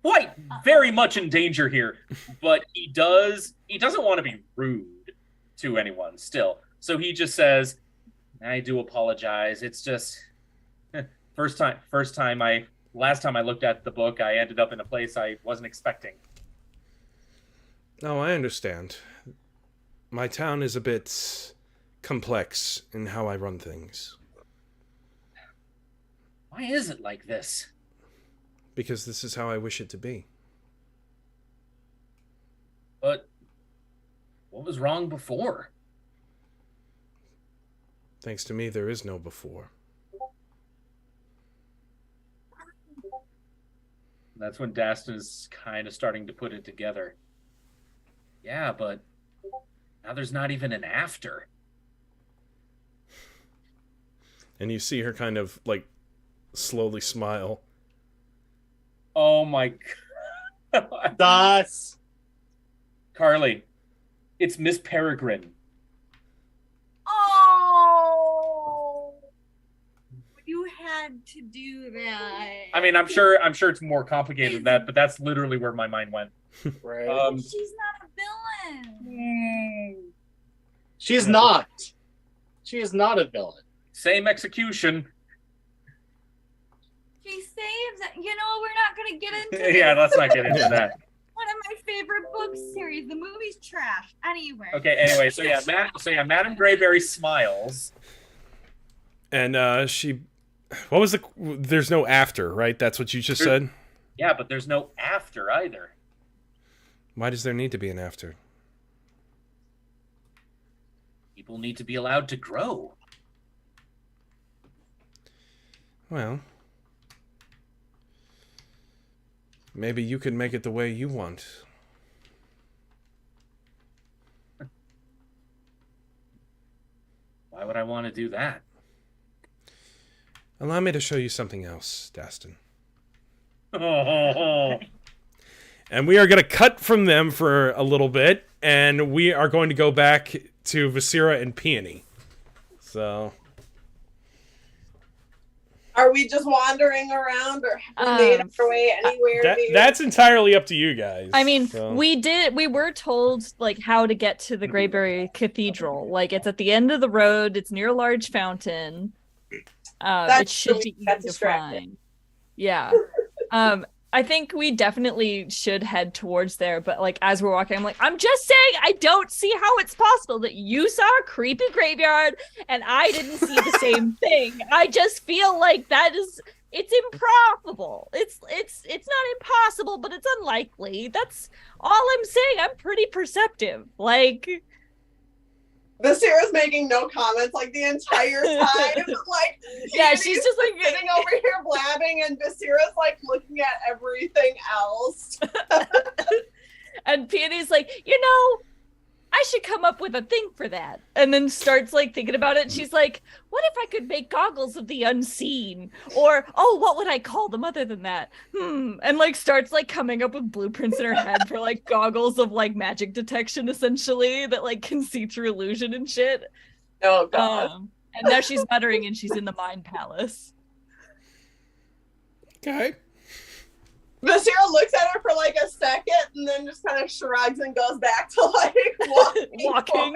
quite very much in danger here, but he doesn't want to be rude to anyone still. So he just says, I do apologize. It's just last time I looked at the book, I ended up in a place I wasn't expecting. No, I understand. My town is a bit complex in how I run things. Why is it like this? Because this is how I wish it to be. But what was wrong before? Thanks to me, there is no before. That's when Daston is kind of starting to put it together. Yeah, but now there's not even an after. And you see her kind of, like, slowly smile. Oh my God. Das. Carly, it's Miss Peregrine. Oh, you had to do that. I mean, I'm sure it's more complicated than that, but that's literally where my mind went. Right. She's not a villain. She's not. She is not a villain. Same execution. She saves it. You know, we're not going to get into this. Yeah, let's not get into that. One of my favorite book series. The movie's trash. Anyway. Okay, anyway, so Madame Greyberry smiles. And she... What was the... There's no after, right? That's what you just said? Yeah, but there's no after either. Why does there need to be an after? People need to be allowed to grow. Well... Maybe you could make it the way you want. Why would I want to do that? Allow me to show you something else, Daston. Oh. And we are going to cut from them for a little bit, and we are going to go back to Viscera and Peony. So... Are we just wandering around, or have we made our way anywhere? That's entirely up to you guys. I mean, so. we were told like how to get to the Greyberry Cathedral. Like it's at the end of the road. It's near a large fountain. It should be easy to find. Yeah. I think we definitely should head towards there, but like as we're walking, I'm like, I'm just saying I don't see how it's possible that you saw a creepy graveyard and I didn't see the same thing. I just feel like it's improbable. It's not impossible, but it's unlikely. That's all I'm saying. I'm pretty perceptive. Like Viscera's making no comments like the entire time. Like, yeah, she's just like sitting over here blabbing, and Viscera's like looking at everything else. And Peony's like, I should come up with a thing for that. And then starts like thinking about it. And she's like, what if I could make goggles of the unseen? Or, oh, what would I call them other than that? And like starts like coming up with blueprints in her head for like goggles of like magic detection, essentially, that like can see through illusion and shit. Oh, God. And now she's muttering and she's in the Mind Palace. Okay. Viscera looks at her for like a second and then just kind of shrugs and goes back to like walking.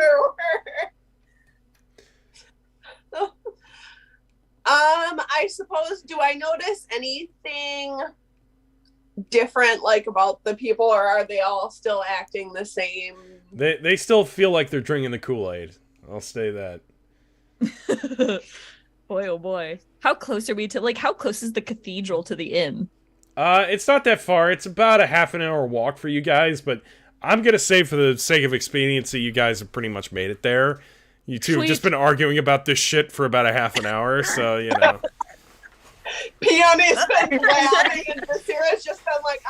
I suppose, do I notice anything different like about the people, or are they all still acting the same? They still feel like they're drinking the Kool-Aid. I'll say that. Boy, oh boy. How close are we to, like, how close is the cathedral to the inn? It's not that far. It's about a half an hour walk for you guys, but I'm going to say for the sake of expediency, you guys have pretty much made it there. You two have just been arguing about this shit for about a half an hour, so, Peony's been laughing, and Viscera's just been like,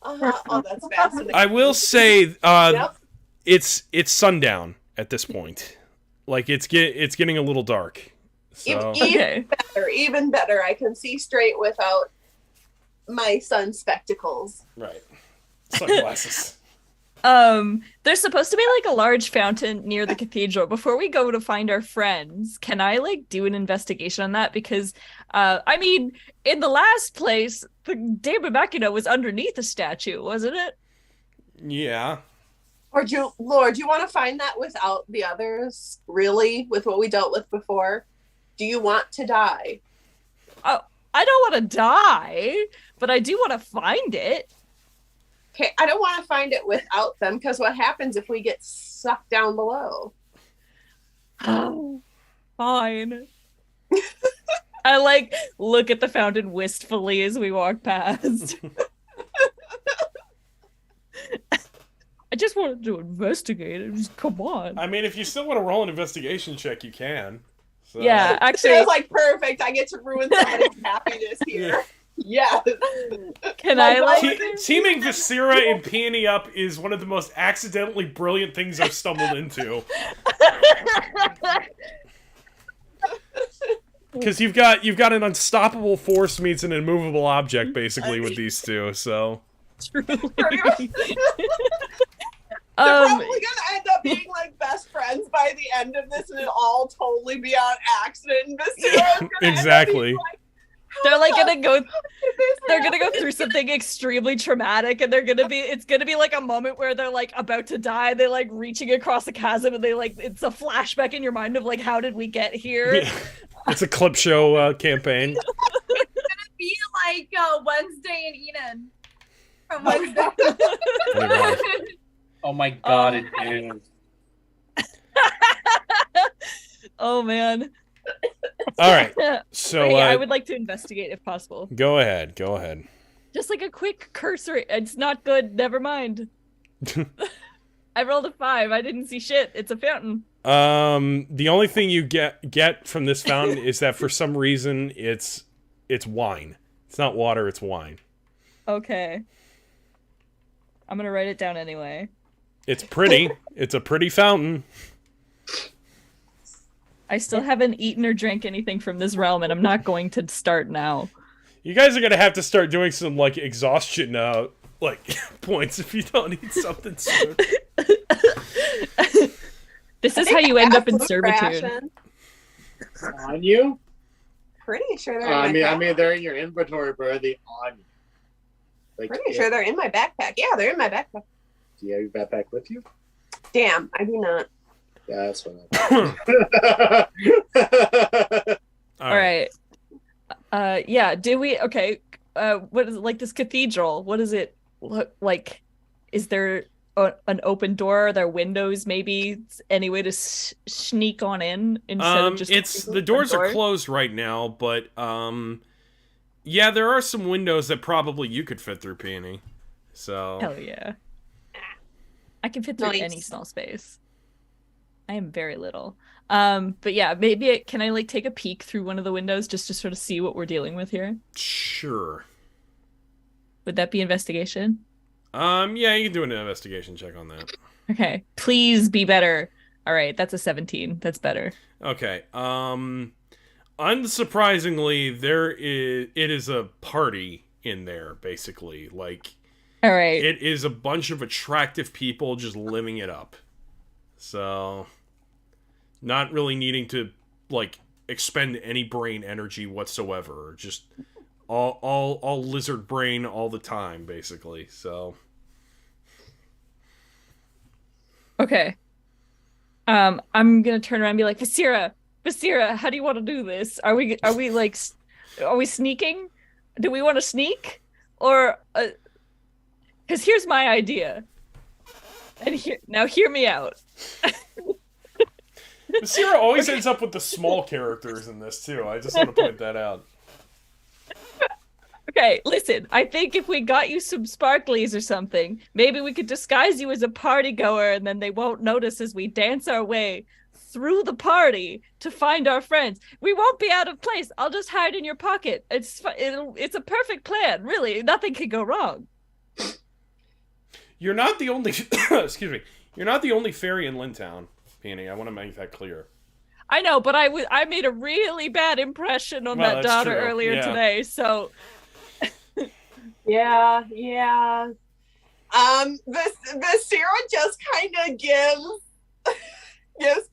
Oh, that's fascinating. I will say, Yep. it's sundown at this point. Like, it's getting a little dark. So. Even better. I can see straight without my sun spectacles. Right. Sunglasses. There's supposed to be like a large fountain near the cathedral. Before we go to find our friends, can I like do an investigation on that? Because I mean, in the last place, the Dame Immaculate was underneath a statue, wasn't it? Yeah. Or Lord, do you want to find that without the others? Really? With what we dealt with before? Do you want to die? Oh, I don't want to die, but I do want to find it. Okay, I don't want to find it without them, because what happens if we get sucked down below? Fine. I like look at the fountain wistfully as we walk past. I just wanted to investigate it. Just come on. I mean, if you still want to roll an investigation check, you can. So. Yeah, actually, I was like, perfect. I get to ruin somebody's happiness here. Yeah. Can I like teaming Viscera and Peony up is one of the most accidentally brilliant things I've stumbled into. Because you've got an unstoppable force meets an immovable object basically with these two, so. Truly. They're probably gonna end up being like best friends by the end of this, and it'll all totally be on accident. And exactly. They're like gonna go. They're gonna go through something extremely traumatic, and it's gonna be like a moment where they're like about to die. They're like reaching across a chasm, and it's a flashback in your mind of like, how did we get here? Yeah. It's a clip show campaign. It's gonna be like Wednesday in Eden from Wednesday. Oh my god, it is. Oh man. All right. So yeah, I would like to investigate if possible. Go ahead. Just like a quick cursory. It's not good. Never mind. I rolled a 5. I didn't see shit. It's a fountain. The only thing you get from this fountain is that for some reason it's wine. It's not water, it's wine. Okay. I'm gonna write it down anyway. It's pretty. It's a pretty fountain. I still haven't eaten or drank anything from this realm, and I'm not going to start now. You guys are gonna have to start doing some like exhaustion points if you don't eat something soon. This is how you end up in servitude. On you? Pretty sure they're I mean, they're in your inventory, but are they on you? Like, pretty sure they're in my backpack. Yeah, they're in my backpack. Do you have your backpack with you? Damn, I do not. Yeah, that's what All right. Yeah, do we... Okay, what is it, like this cathedral? What does it look like? Is there an open door? Are there windows, maybe? Any way to sneak on in instead of just... the doors are closed right now, but, yeah, there are some windows that probably you could fit through, Peony. So... Hell yeah. I can fit through any small space. I am very little. But yeah, maybe can I like take a peek through one of the windows just to sort of see what we're dealing with here? Sure. Would that be investigation? Yeah, you can do an investigation check on that. Okay. Please be better. All right, that's a 17. That's better. Okay. Unsurprisingly, it is a party in there, basically. Like, all right. It is a bunch of attractive people just living it up. So, not really needing to, like, expend any brain energy whatsoever. Just all lizard brain all the time, basically. So. Okay. I'm gonna turn around and be like, Viscera, how do you want to do this? Are we sneaking? Do we want to sneak? Or, because here's my idea. And hear me out. Viscera always ends up with the small characters in this, too. I just want to point that out. Okay, listen. I think if we got you some sparklies or something, maybe we could disguise you as a party goer, and then they won't notice as we dance our way through the party to find our friends. We won't be out of place. I'll just hide in your pocket. It's a perfect plan, really. Nothing can go wrong. You're not the only... excuse me. You're not the only fairy in Lintown, Peony. I want to make that clear. I know, but I made a really bad impression on that daughter earlier today, so... Yeah. Viscera just kind of gives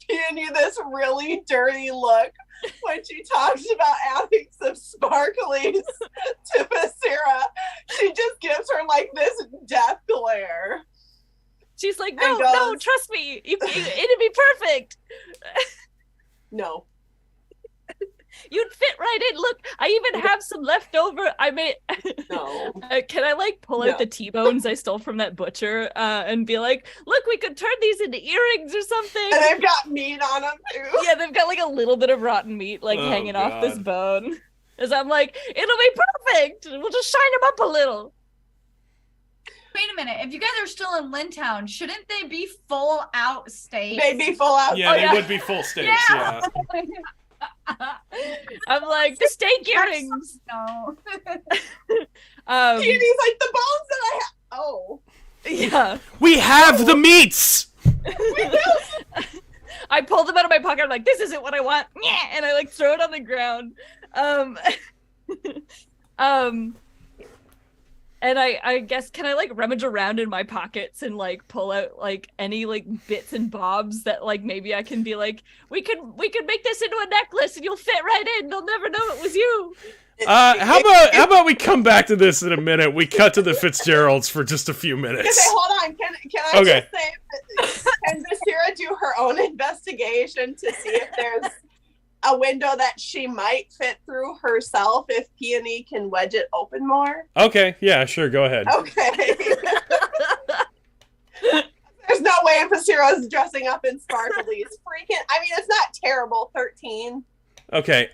Peony this really dirty look when she talks about adding some sparklies to Basira, she just gives her like this death glare. She's like, And no, goes- trust me, it'd be perfect. No. You'd fit right in. Look, I even have some left over. I may. No. Can I like pull No. out the T-bones I stole from that butcher and be like, look, we could turn these into earrings or something. And they've got meat on them too. Yeah, they've got like a little bit of rotten meat like Oh, hanging off this God. bone. As I'm like, it'll be perfect. We'll just shine them up a little. Wait a minute. If you guys are still in Lintown, shouldn't they be full out steaks? They'd be full out. Yeah, Oh, they yeah. would be full steaks. Yeah. I'm like, the steak earrings. No. Peony's like the bones that I have. Oh. Yeah. We have the meats. I pull them out of my pocket. I'm like, this isn't what I want. And I like throw it on the ground. And I guess, can I like rummage around in my pockets and like pull out like any like bits and bobs that like maybe I can be like, we could make this into a necklace and you'll fit right in. They'll never know it was you. How about we come back to this in a minute? We cut to the Fitzgeralds for just a few Okay, minutes. hold on. Can I Okay. just say, can Basira do her own investigation to see if there's a window that she might fit through herself if Peony can wedge it open more? Okay, yeah, sure, go ahead. Okay. There's no way Basira's dressing up in sparklies. Freaking, I mean, it's not terrible. 13. Okay,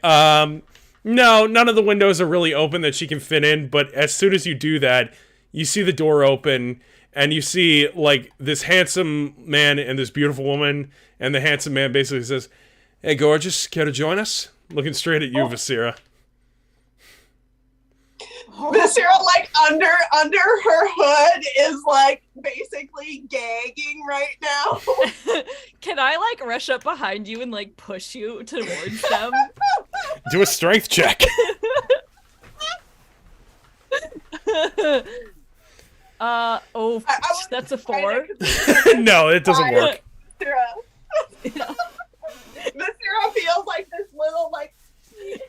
no, none of the windows are really open that she can fit in, but as soon as you do that, you see the door open, and you see, like, this handsome man and this beautiful woman, and the handsome man basically says, "Hey, gorgeous, care to join us?" Looking straight at you, Vasira. Basira, like, under her hood is, like, basically gagging right now. Can I like rush up behind you and like push you towards them? Do a strength check. That's a 4. No, it doesn't work. Basira feels like this little, like,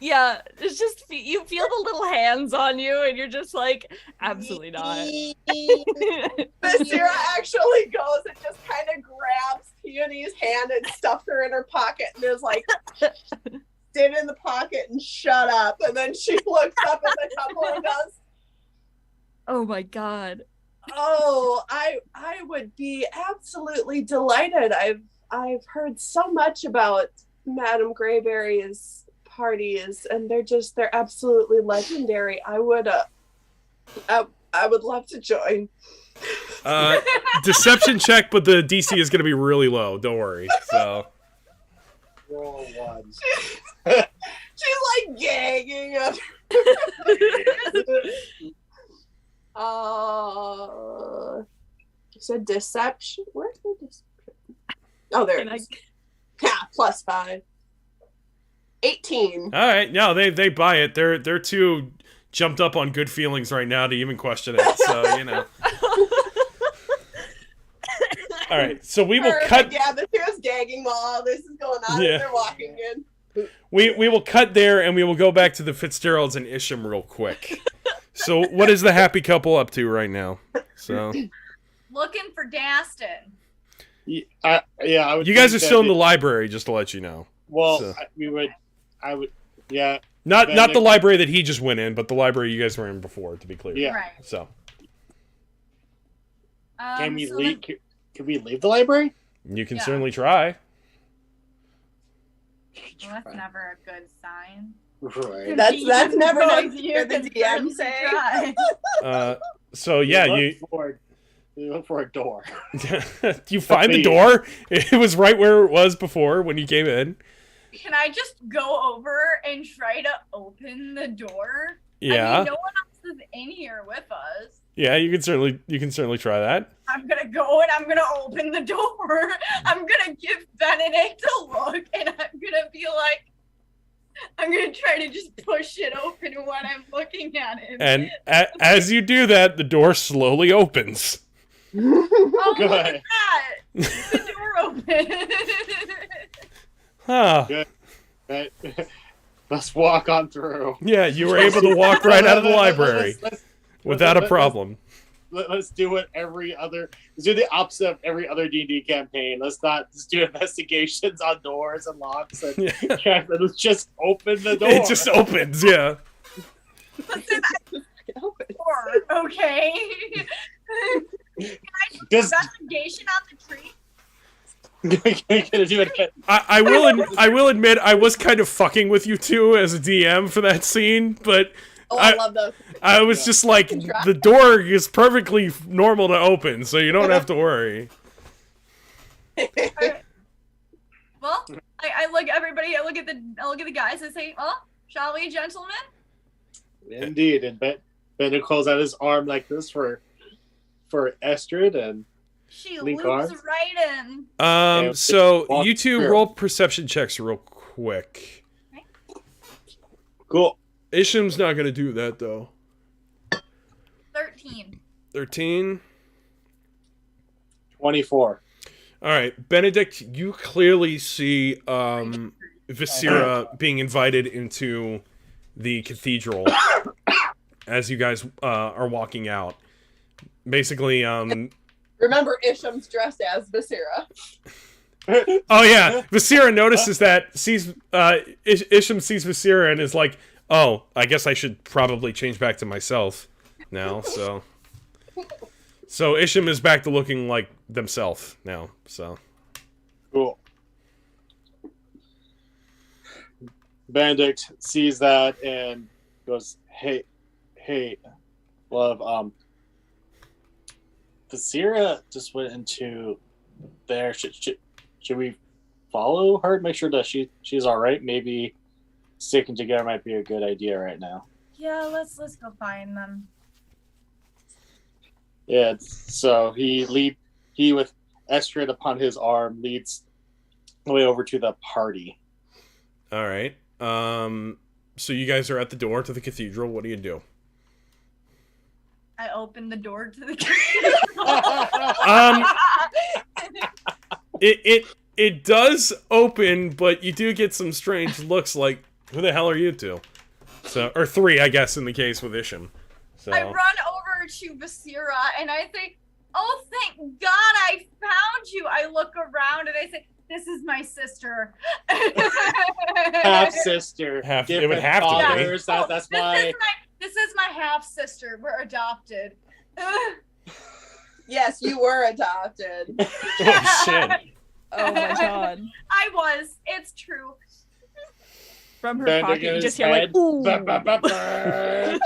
Yeah, it's just you feel the little hands on you, and you're just like, absolutely not. Basira actually goes and just kind of grabs Peony's hand and stuffs her in her pocket and is like, sit in the pocket and shut up. And then she looks up at the couple and goes, Oh my god. "Oh, I would be absolutely delighted. I've heard so much about Madame Greyberry's parties, and they're absolutely legendary. I would love to join." Deception check, but the DC is going to be really low. Don't worry. So Roll ones. She's like gagging up. You said deception. Where's the deception? Oh, there it is. Yeah, +5. 18. all right, no, they buy it. They're too jumped up on good feelings right now to even question it. So you know. All right, so we will cut. Yeah, the here's gagging while all this is going on. Yeah. And they're walking in. We will cut there, and we will go back to the Fitzgeralds and Isham real quick. So, what is the happy couple up to right now? So, Looking for Daston. I would you guys are think still in that the library, just to let you know. Well, so. I would, yeah. Not Then not the- the library that he just went in, but the library you guys were in before, to be clear. Yeah. Right. So, Can we So leave? Can we leave the library? you can Yeah. certainly try. Well, that's never a good sign. Right. That's never nice to Both hear the you DM can say. try. So yeah, We look for a door. you find the door. It was right where it was before when you came in. Can I just go over and try to open the door? Yeah, I mean, no one else is in here with us. yeah, you can certainly try that. I'm gonna go and I'm gonna open the door. I'm gonna give Benedict a look and I'm gonna be like, I'm gonna try to just push it open when I'm looking at him. And as you do that, the door slowly opens. Oh, Go look ahead. at that! The door open. Huh. But Let's walk on through. Yeah, you were able to walk right out of the library without a problem. Let's do it let's do the opposite of every other D&D campaign. Let's do investigations on doors and locks and let's just open the door. It just opens, yeah. Listen, okay. Can I do Just- investigation on the tree? Gonna do it. I will admit I was kind of fucking with you two as a DM for that scene, but Oh, I love those. I was just like, the door is perfectly normal to open, so you don't have to worry. Well, I look at everybody. I look at the guys and say, "Oh, shall we, gentlemen?" Indeed, and Bender calls out his arm like this for Estrid, and She Link loops arms. right in. So walk you two through. roll perception checks real quick. cool. Isham's not gonna do that though. 13. 13. 24. All right, Benedict, you clearly see Viscera being invited into the cathedral as you guys are walking out. Basically, Remember, Isham's dressed as Basira. oh yeah, Viscera notices that, sees Isham sees Viscera and is like, "Oh, I guess I should probably change back to myself now." So Isham is back to looking like themselves now. So Cool. Benedict sees that and goes, "Hey, love. Viscera just went into there. Should we follow her to make sure that she's all right? Maybe sticking together might be a good idea right now." Yeah, let's go find them. Yeah. So he with Estrid upon his arm leads the way over to the party. all right, so you guys are at the door to the cathedral. What do you do? I open the door to the. It does open, but you do get some strange looks like, who the hell are you two? So, or three, I guess, in the case with Isham. So I run over to Basira and I say, "Oh, thank God I found you." I look around and I say, "This is my sister." Half sister. It would have to be. fathers. That's why. This is my half sister. We're adopted. Yes, you were adopted. Oh shit. Oh my god. I was. It's true. From her Bending pocket, you his just hear like, head. ooh. Ba, ba, ba, ba.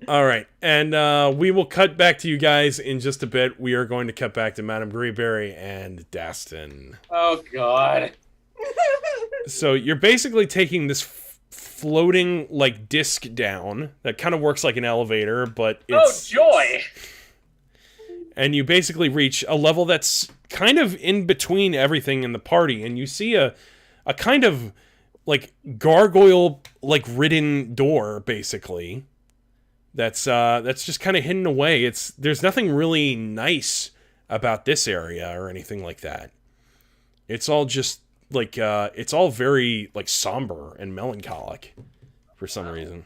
All right, and we will cut back to you guys in just a bit. We are going to cut back to Madame Greyberry and Daston. Oh God. So you're basically taking this floating like disc down that kind of works like an elevator, but it's Oh joy. and you basically reach a level that's kind of in between everything in the party, and you see a kind of like gargoyle like ridden door basically that's just kind of hidden away. There's nothing really nice about this area or anything like that. It's all just like it's all very like somber and melancholic for some reason.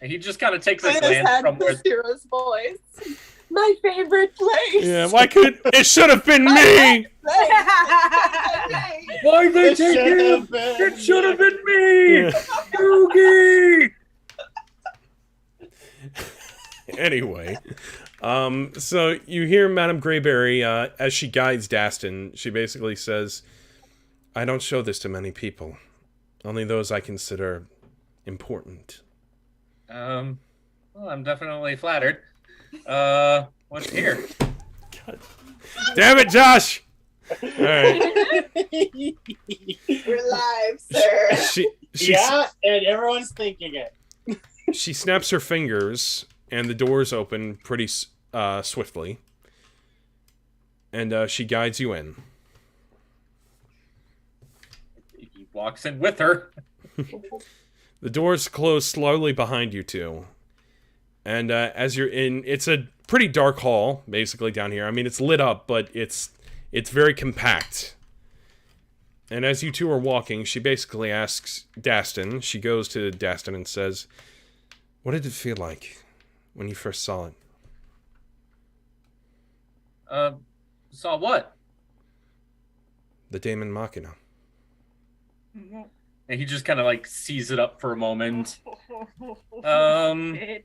And he just kind of takes a I just glance had from where Basira's voice. My favorite place. Yeah, why could it should have been me? Why they It take should him? have been It should have been me! Yeah. Doogie! Anyway, so you hear Madame Greyberry as she guides Daston. She basically says, "I don't show this to many people, only those I consider important." Well, I'm definitely flattered. What's here? Damn it, Josh! All right. We're live, sir. She Yeah, and everyone's thinking it. she snaps her fingers, and the doors open pretty swiftly, and she guides you in. He walks in with her. The doors close slowly behind you two. And as you're in, it's a pretty dark hall, basically, down here. I mean, it's lit up, but it's very compact. And as you two are walking, she basically asks Dastin, she goes to Dastin and says, "What did it feel like when you first saw it?" Saw what? The Daemon Machina. And he just kind of like sees it up for a moment. Kind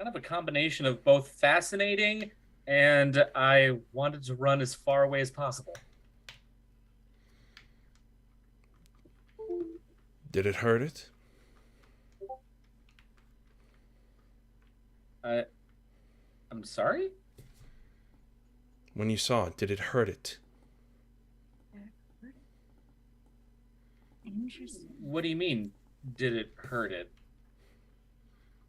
of a combination of both fascinating and I wanted to run as far away as possible. Did it hurt it? I'm sorry? When you saw it, did it hurt it? Interesting. What do you mean, did it hurt it?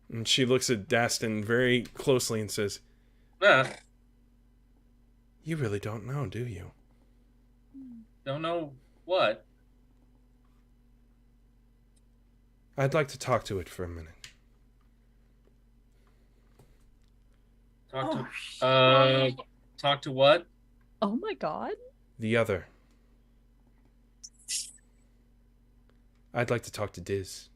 And she looks at Dastin very closely and says, "You really don't know, do you?" Don't know what? I'd like to talk to it for a minute. Talk to what? Oh my god. The other. I'd like to talk to Diz.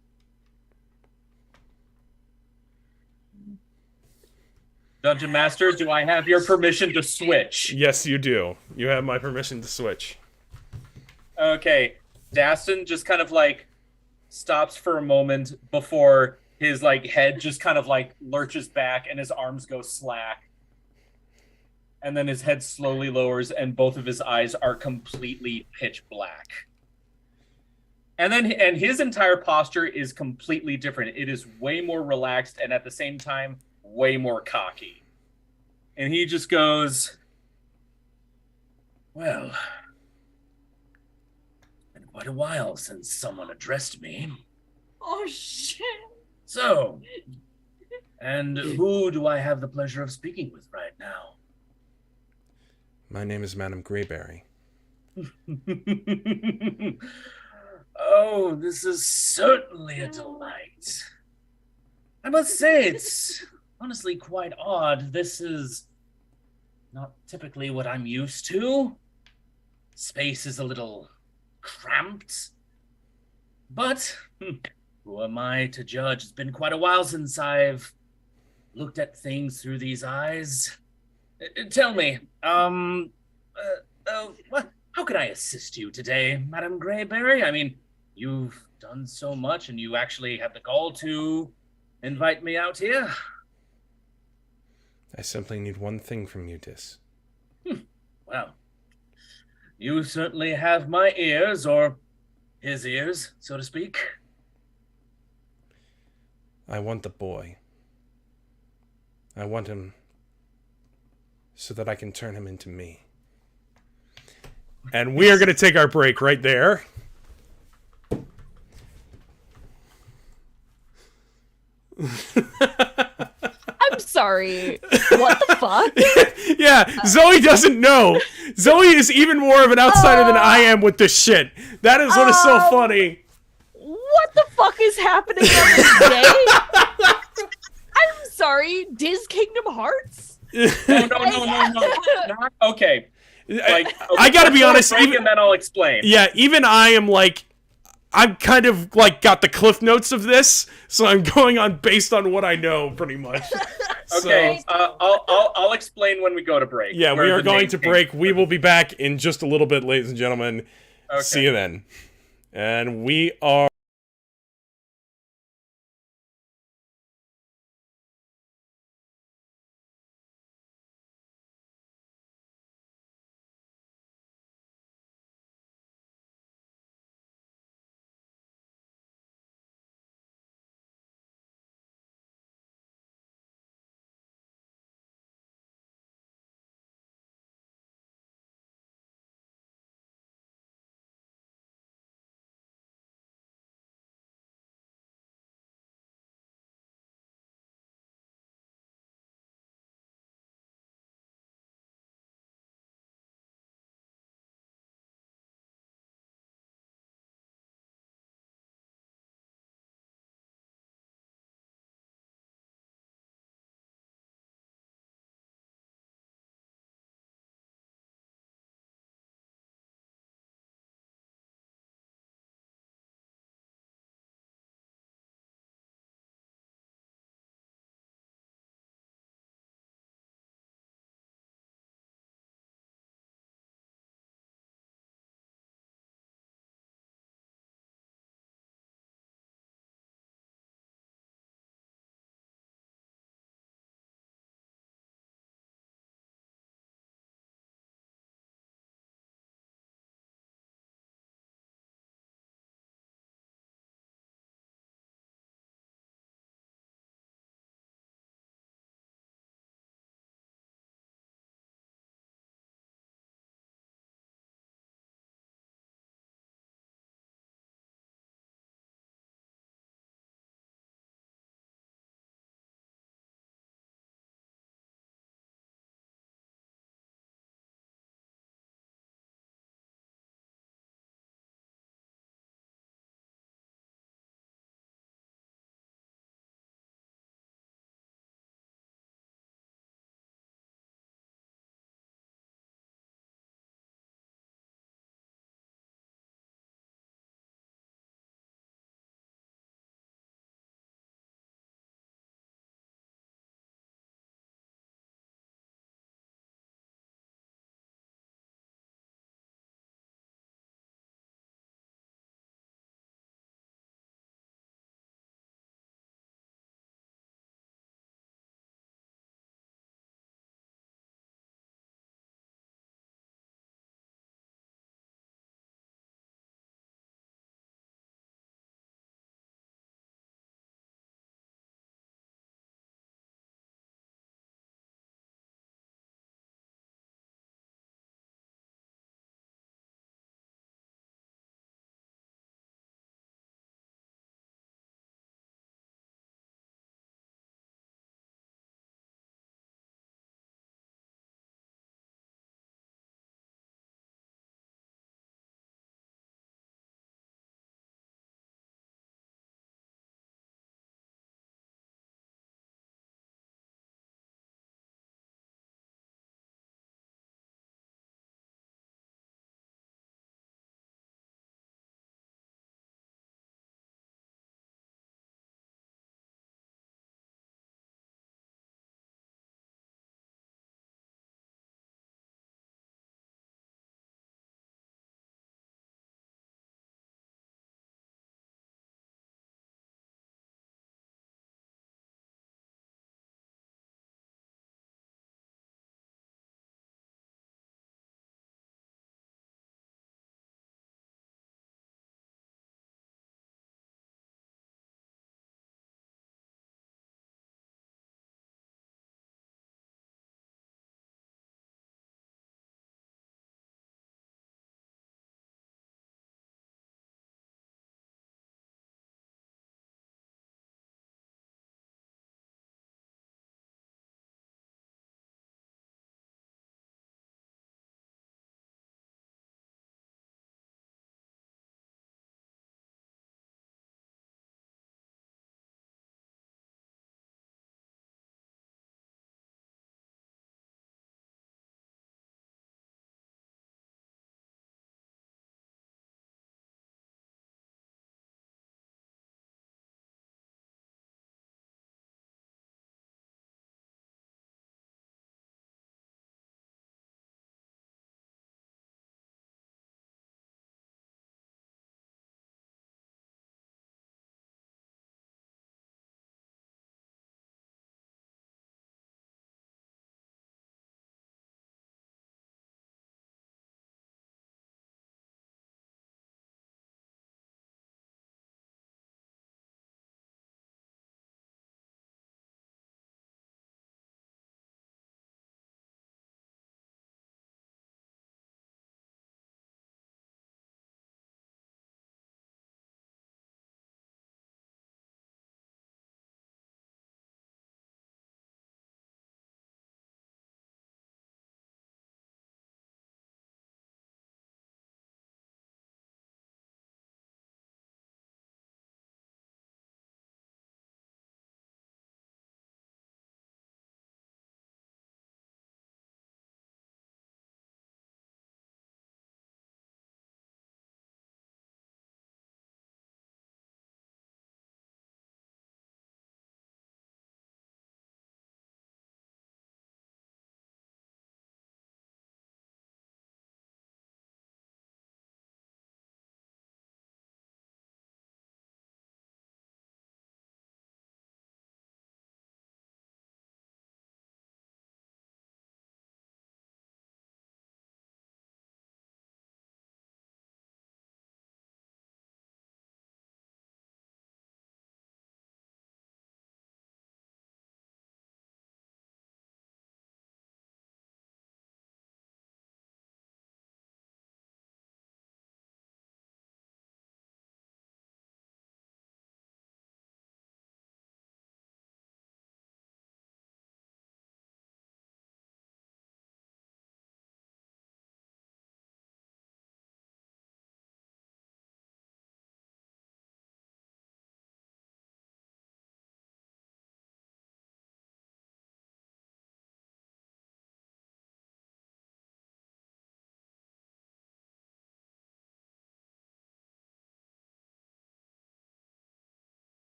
Dungeon Master, do I have your permission to switch? Yes, you do. You have my permission to switch. Okay. Dastin just kind of like stops for a moment before his like head just kind of like lurches back and his arms go slack. And then his head slowly lowers and both of his eyes are completely pitch black. And his entire posture is completely different. It is way more relaxed and at the same time way more cocky. And he just goes, "Well, it's been quite a while since someone addressed me. Oh shit. So, and who do I have the pleasure of speaking with right now?" My name is Madame Greyberry. Oh, this is certainly a delight. I must say, it's honestly quite odd. This is not typically what I'm used to. Space is a little cramped. But who am I to judge? It's been quite a while since I've looked at things through these eyes. Tell me, how can I assist you today, Madame Greyberry? I mean, you've done so much and you actually had the gall to invite me out here. I simply need one thing from you, Diz. Well, you certainly have my ears, or his ears, so to speak. I want the boy. I want him so that I can turn him into me. And we are going to take our break right there. I'm sorry. What the fuck? Yeah, Zoe doesn't know. Zoe is even more of an outsider than I am with this shit. That is what is so funny. What the fuck is happening on this day? I'm sorry. Diz Kingdom Hearts? No. Not, okay. I gotta be honest, break and then I'll explain. Yeah, even I am like, I'm kind of like got the cliff notes of this, so I'm going on based on what I know, pretty much. Okay, I'll explain when we go to break. Yeah, we are going to break. We will be back in just a little bit, ladies and gentlemen. Okay. See you then. And we are...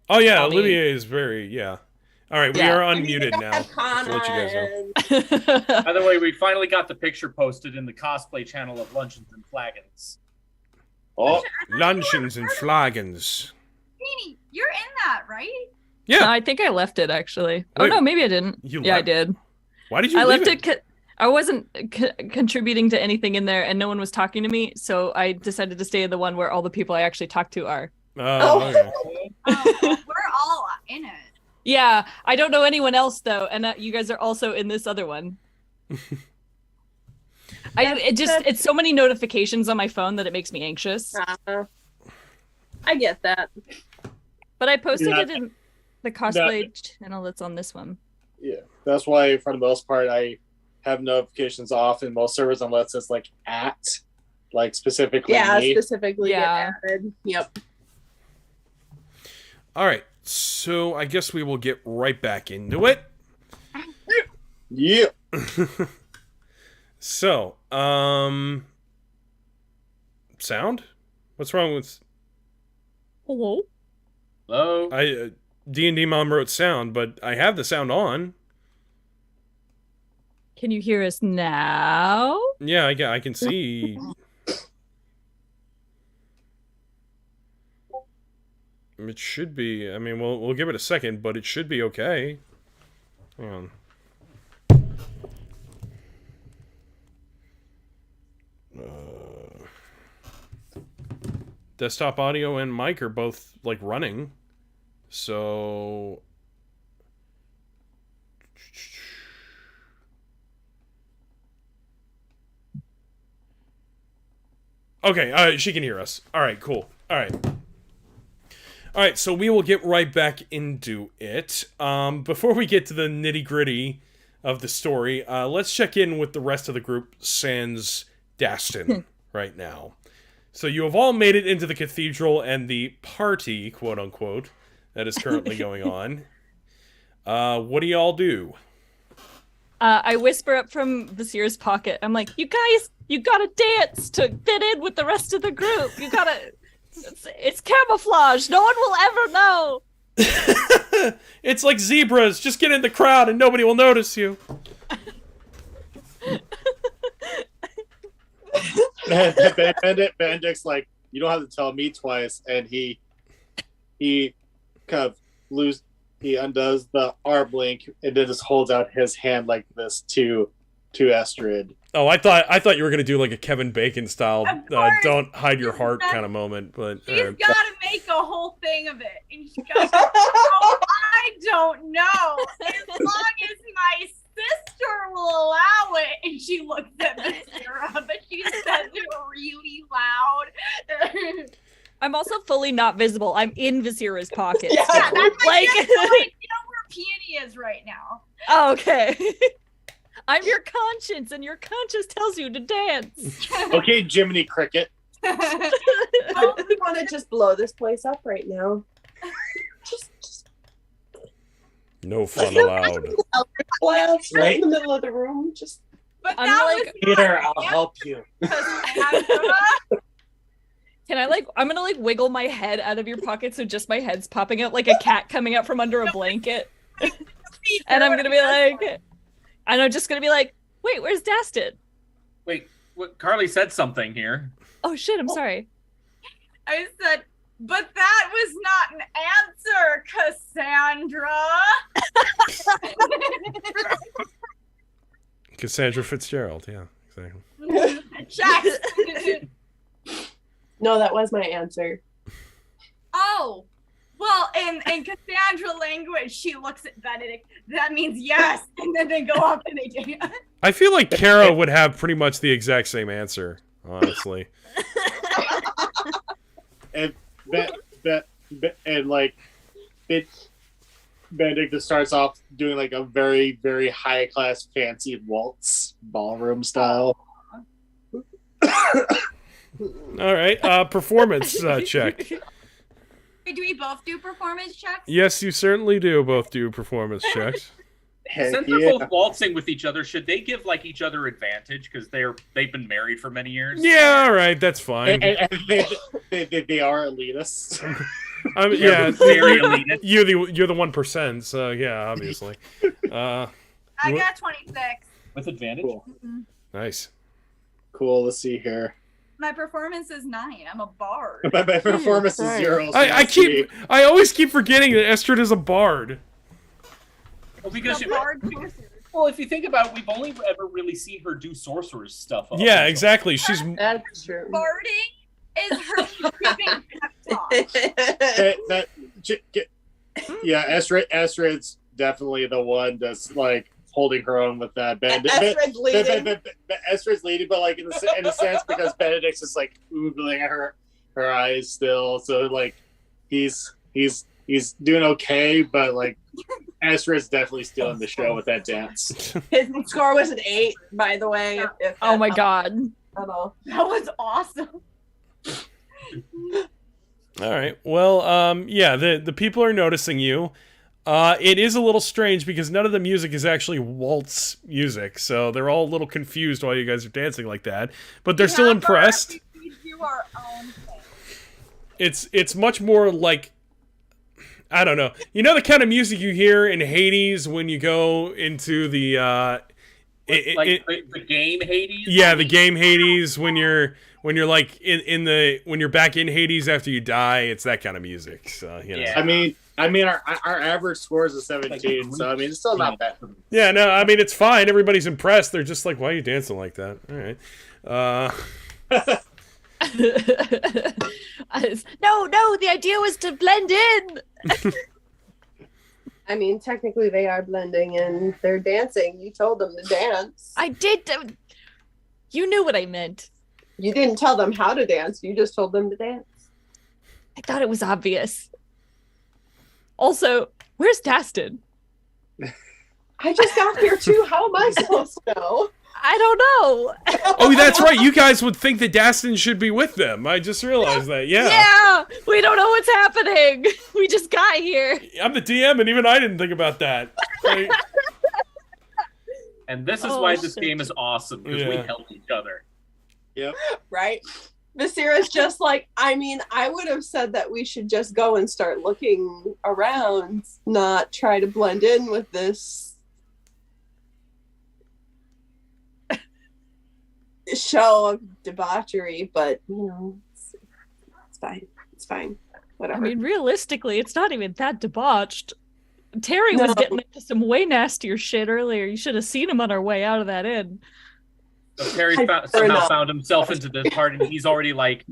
Oh yeah, Tommy. Olivier is very All right, we Yeah. are I mean, they unmuted don't now. have Just to let you guys know. Connor. By the way, we finally got the picture posted in the cosplay channel of Luncheons and Flagons. Oh, Luncheons and flagons. Beanie, you're in that, right? No, Yeah. I think I left it actually. Oh Wait, no, maybe I didn't. you Yeah, I left? did. Why did you I leave left it. I wasn't contributing to anything in there, and no one was talking to me, so I decided to stay in the one where all the people I actually talk to are. Oh, okay. We're all in it. Yeah, I don't know anyone else though, and you guys are also in this other one. It's so many notifications on my phone that it makes me anxious. I get that. But I posted Yeah. it in the cosplay channel that's on this one. yeah. That's why, for the most part, I have notifications off in most servers unless it's like specifically Yeah, me. specifically Yeah. get added. Yep. All right. So I guess we will get right back into it. Yeah. So, sound? What's wrong with Hello? Hello? D&D Mom wrote sound, but I have the sound on. Can you hear us now? Yeah, I can see. It should be. I mean, we'll give it a second, but it should be okay. Hang on. Desktop audio and mic are both like running, so. Okay, she can hear us. All right, cool. All right, so we will get right back into it. Before we get to the nitty-gritty of the story, let's check in with the rest of the group sans Daston right now. So you have all made it into the cathedral and the party, quote-unquote, that is currently going on. What do y'all do? I whisper up from Vasir's pocket. I'm like, you guys, you gotta dance to fit in with the rest of the group. You gotta... It's camouflage. No one will ever know. It's like zebras. Just get in the crowd and nobody will notice you. Benedict's like, you don't have to tell me twice, and he kind of he undoes the arm link and then just holds out his hand like this to Estrid. Oh, I thought you were gonna do like a Kevin Bacon style, Of course. don't hide your heart kind of moment, but She's got to make a whole thing of it. And she goes, oh, I don't know. As long as my sister will allow it. And she looks at Sarah, but she says it really loud. I'm also fully not visible. I'm in Vasira's pocket. Yeah, so, That's like, you know where Peony is right now. oh, okay. I'm your conscience, and your conscience tells you to dance. Okay, Jiminy Cricket. I really want to just blow this place up right now. Just no fun allowed. blast right Right. in the middle of the room. Just But I'm that like- was Peter, not I'll help you. Can I I'm gonna wiggle my head out of your pocket so just my head's popping out like a cat coming out from under a blanket. And I'm gonna be like, and I'm just gonna be like, wait, where's Daston? Wait, what? Carly said something here. Oh shit, I'm sorry. I said, but that was not an answer, Cassandra. Cassandra Fitzgerald, yeah, exactly. Jackson. no, that was my answer. Oh, well, in Cassandra language, she looks at Benedict. That means yes, and then they go off and they dance. I feel like Kara would have pretty much the exact same answer, honestly. And Benedict just starts off doing like a very, very high class fancy waltz ballroom style. All right, performance check. Do we both do performance checks? Yes, you certainly do both do performance checks. Heck Since yeah. they're both waltzing with each other, should they give like each other advantage because they've been married for many years? Yeah, all right, that's fine. And they are elitists. Yeah, very elitist. you're the 1%. So yeah, obviously. I got 26. With advantage. Cool. Nice. Cool. Let's see here. My performance is 9. I'm a bard. My performance is 0. So I always keep forgetting that Estrid is a bard. Well, because A bard sorcerer. well, if you think about it, we've only ever really seen her do sorcerer's stuff. up Yeah, until- exactly. She's That's true. Barding is her creeping pep talk. Yeah, Estrid's definitely the one that's like holding her own with that. Estrid's leading. Estrid's leading, but like in a sense because Benedict's just like oogling at her eyes still. So like he's doing okay, but like Estrid's definitely stealing the show with that dance. His score was an 8, by the way. if Oh that my helps god. at all. That was awesome. all right. Well, yeah, the people are noticing you. It is a little strange because none of the music is actually waltz music, so they're all a little confused while you guys are dancing like that. But they're still impressed. We do our own thing. It's much more like, I don't know. You know the kind of music you hear in Hades when you go into the the game Hades. yeah, the game Hades when you're like when you're back in Hades after you die. It's that kind of music. So you know. Yeah. I mean, our average score is a 17, so I mean, it's still not bad. Yeah, no, I mean it's fine. Everybody's impressed. They're just like, why are you dancing like that? All right. No, the idea was to blend in. I mean, technically they are blending and they're dancing. You told them to dance. I did. You knew what I meant. You didn't tell them how to dance. You just told them to dance. I thought it was obvious. Also, where's Dastin? I just got here too. How am I supposed to know? I don't know. Oh, that's right. You guys would think that Dastin should be with them. I just realized that. Yeah. Yeah, we don't know what's happening. We just got here. I'm the DM, and even I didn't think about that. Like, And this is Oh, why this shit. game is awesome, because we Yeah. help each other. Yep. Right? Viscera's just like, I mean, I would have said that we should just go and start looking around, not try to blend in with this show of debauchery, but you know, it's fine. It's fine. Whatever. I mean, realistically, it's not even that debauched. Terry was No. getting into some way nastier shit earlier. You should have seen him on our way out of that inn. So Terry Fair somehow enough. found himself into this part, and he's already like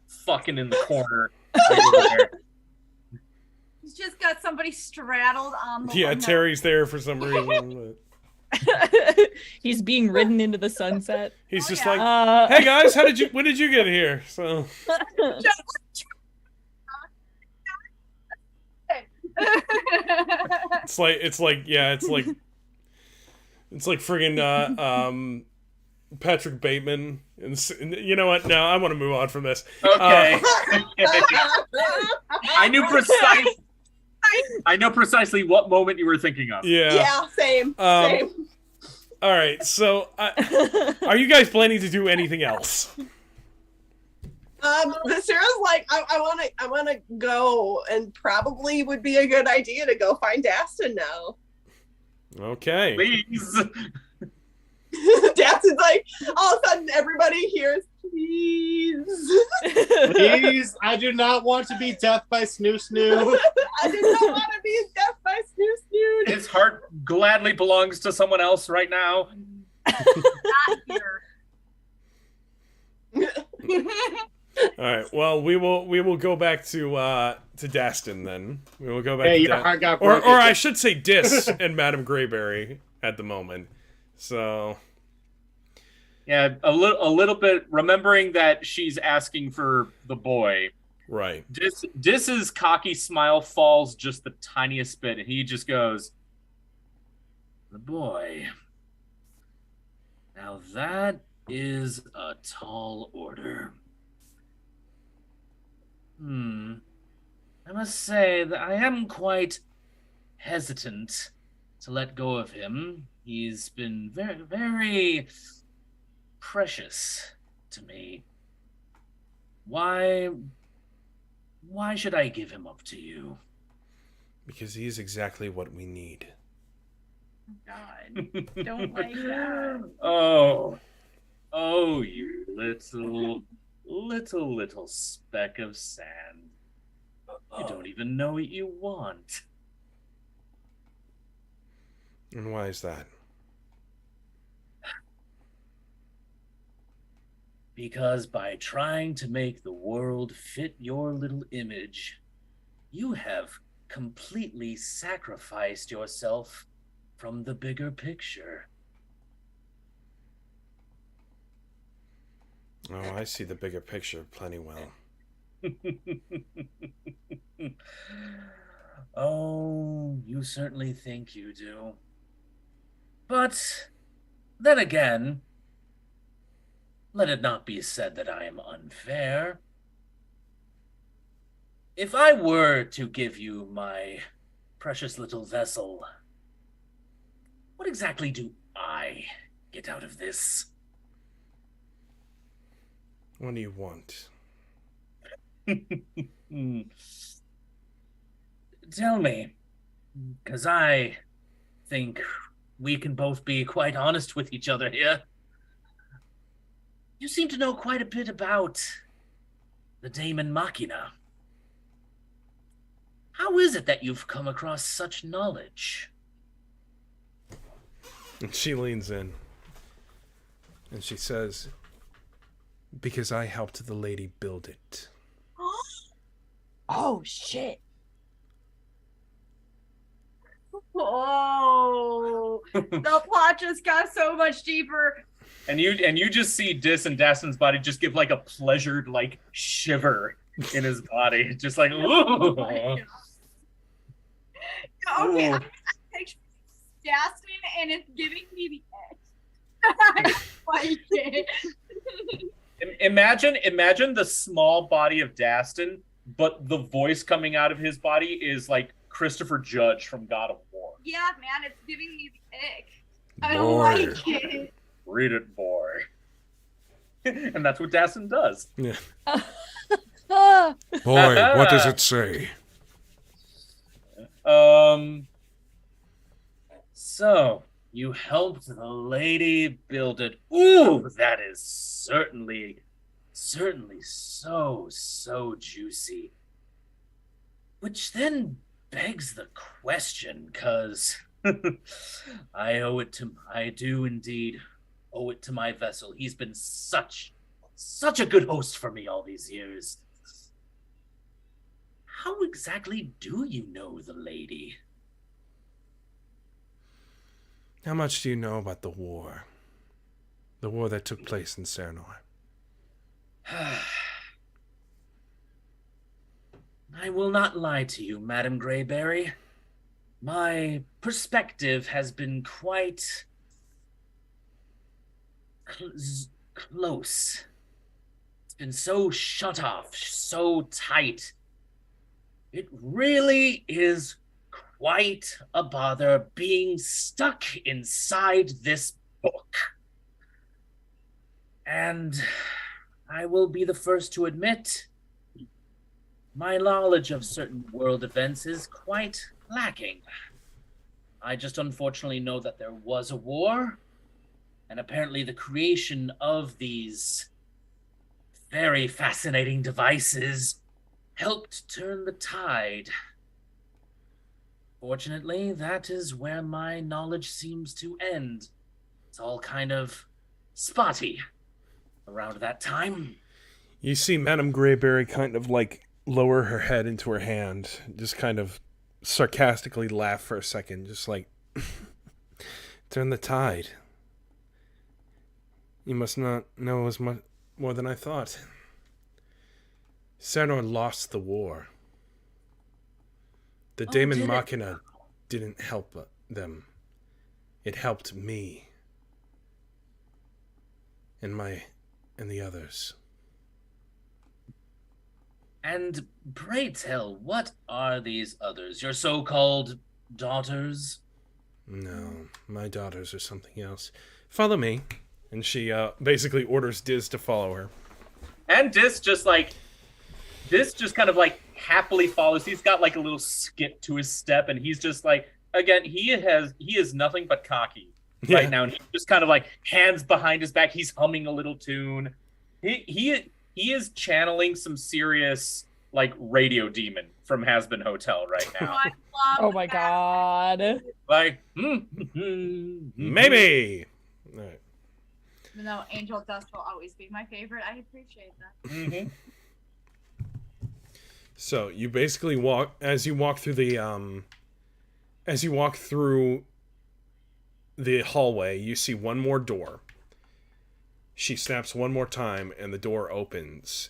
fucking in the corner. Right over there. He's just got somebody straddled on the yeah, window. Terry's there for some reason. He's being ridden into the sunset. He's Oh, just yeah. like, hey guys, when did you get here? So it's like friggin' Patrick Bateman. And you know what? No, I want to move on from this. Okay. I know precisely what moment you were thinking of. Yeah. Yeah, same. Same. All right. So, are you guys planning to do anything else? Viscera's like, I wanna go, and probably would be a good idea to go find Dastin now. Okay. Please. Dastin's like, all of a sudden everybody hears, please. Please, I do not want to be death by Snoo Snoo. I did not want to be death by Snoo Snoo. His heart gladly belongs to someone else right now. Not here. All right. Well, we will go back to Dastin then. We will go back. Hey, to your heart got or broken. I should say Dis and Madame Greyberry at the moment. So Yeah, a little bit. Remembering that she's asking for the boy. right. Dis's cocky smile falls just the tiniest bit, and he just goes, "The boy. Now that is a tall order. I must say that I am quite hesitant to let go of him. He's been very, very precious to me. Why Why should I give him up to you? Because he is exactly what we need. God, don't like that. Oh, you little speck of sand. You don't even know what you want. And why is that? Because by trying to make the world fit your little image, you have completely sacrificed yourself from the bigger picture. Oh, I see the bigger picture plenty well. Oh, you certainly think you do. But then again, let it not be said that I am unfair. If I were to give you my precious little vessel, what exactly do I get out of this? What do you want? Tell me, because I think we can both be quite honest with each other here. You seem to know quite a bit about the Daemon Machina. How is it that you've come across such knowledge? And she leans in. And she says, because I helped the lady build it. Oh shit. Oh, the plot just got so much deeper. And you just see Dis and Dastin's body just give like a pleasured like shiver in his body, just like ooh. Oh my God. Okay, Ooh. I'm picturing Dastin, and it's giving me the ick. I don't like it. Imagine the small body of Dastin, but the voice coming out of his body is like Christopher Judge from God of War. Yeah, man, it's giving me the ick. I don't like it. Read it, boy. And that's what Dastin does. Yeah. Ah, Boy, what does it say? So you helped the lady build it. Ooh, that is certainly so juicy. Which then begs the question, cause I do indeed owe it to my vessel. He's been such a good host for me all these years. How exactly do you know the lady? How much do you know about the war? The war that took place in Cernor? I will not lie to you, Madam Greyberry. My perspective has been quite close. It's been so shut off, so tight. It really is quite a bother being stuck inside this book. And I will be the first to admit, my knowledge of certain world events is quite lacking. I just unfortunately know that there was a war, and apparently the creation of these very fascinating devices helped turn the tide. Fortunately, that is where my knowledge seems to end. It's all kind of spotty around that time. You see Madame Greyberry kind of like lower her head into her hand, just kind of sarcastically laugh for a second, just like, turn the tide. You must not know as much more than I thought. Cernor lost the war. The Daemon Machina didn't help them. It helped me. And the others. And pray tell, what are these others? Your so-called daughters? No, my daughters are something else. Follow me. And she basically orders Diz to follow her. And Dis just kind of like happily follows. He's got like a little skip to his step, and he's just like, again, he is nothing but cocky right now. And he's just kind of like hands behind his back. He's humming a little tune. He is channeling some serious like radio demon from Hazbin Hotel right now. Oh my god. Like, maybe. All right. No, Angel Dust will always be my favorite. I appreciate that. Mm-hmm. So you basically as you walk through the hallway, you see one more door. She snaps one more time, and the door opens.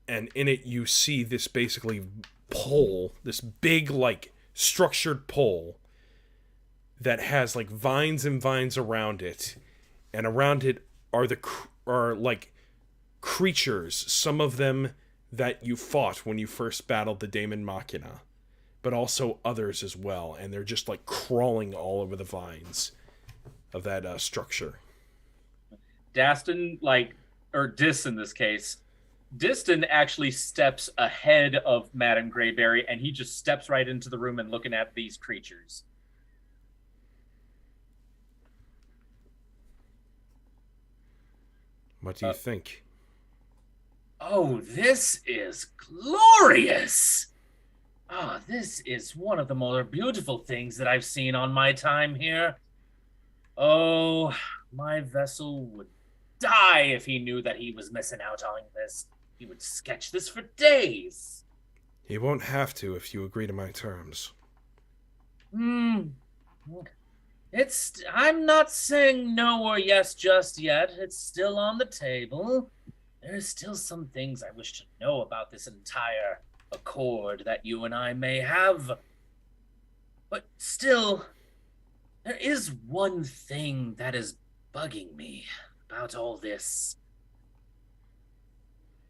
And in it, you see this basically pole, this big, like, structured pole that has, like, vines and vines around it. And around it are like, creatures, some of them that you fought when you first battled the Daemon Machina, but also others as well. And they're just, like, crawling all over the vines of that structure. Daston, or Dis in this case, Diston actually steps ahead of Madame Greyberry, and he just steps right into the room and looking at these creatures. What do you think? Oh, this is glorious! Ah, this is one of the more beautiful things that I've seen on my time here. Oh, my vessel would die if he knew that he was missing out on this. He would sketch this for days. He won't have to if you agree to my terms. I'm not saying no or yes just yet. It's still on the table. There's still some things I wish to know about this entire accord that you and I may have. But still, there is one thing that is bugging me about all this.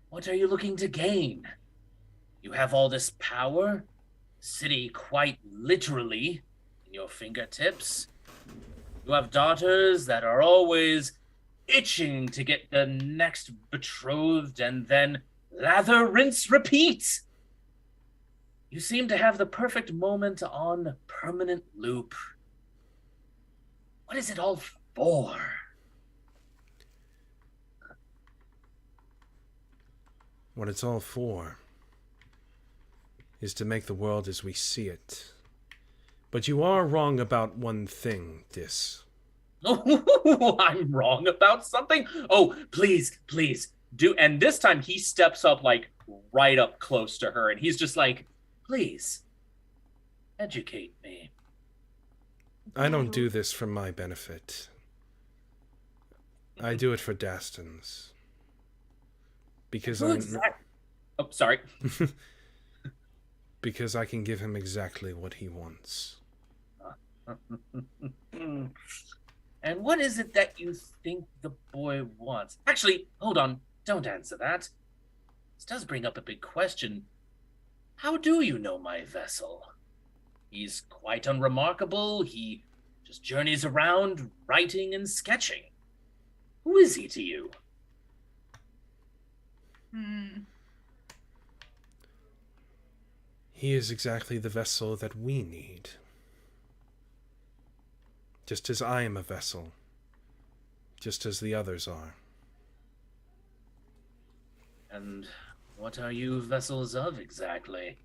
What are you looking to gain? You have all this power, city quite literally in your fingertips. You have daughters that are always itching to get the next betrothed and then lather, rinse, repeat. You seem to have the perfect moment on permanent loop. What is it all for? What it's all for is to make the world as we see it. But you are wrong about one thing, Dis. Oh, I'm wrong about something? Oh, please, please, do. And this time he steps up, like, right up close to her, and he's just like, please, educate me. I don't do this for my benefit. I do it for Daston's. Because Oh, sorry. Because I can give him exactly what he wants. And what is it that you think the boy wants? Actually, hold on. Don't answer that. This does bring up a big question. How do you know my vessel? He's quite unremarkable. He just journeys around writing and sketching. Who is he to you? He is exactly the vessel that we need. Just as I am a vessel. Just as the others are. And what are you vessels of exactly?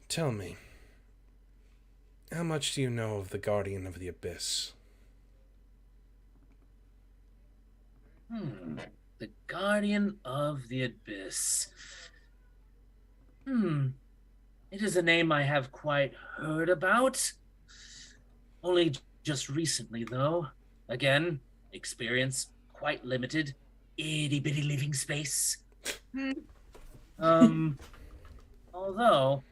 Tell me, how much do you know of the Guardian of the Abyss? The Guardian of the Abyss. It is a name I have quite heard about. Only just recently, though. Again, experience quite limited. Itty-bitty living space. Although,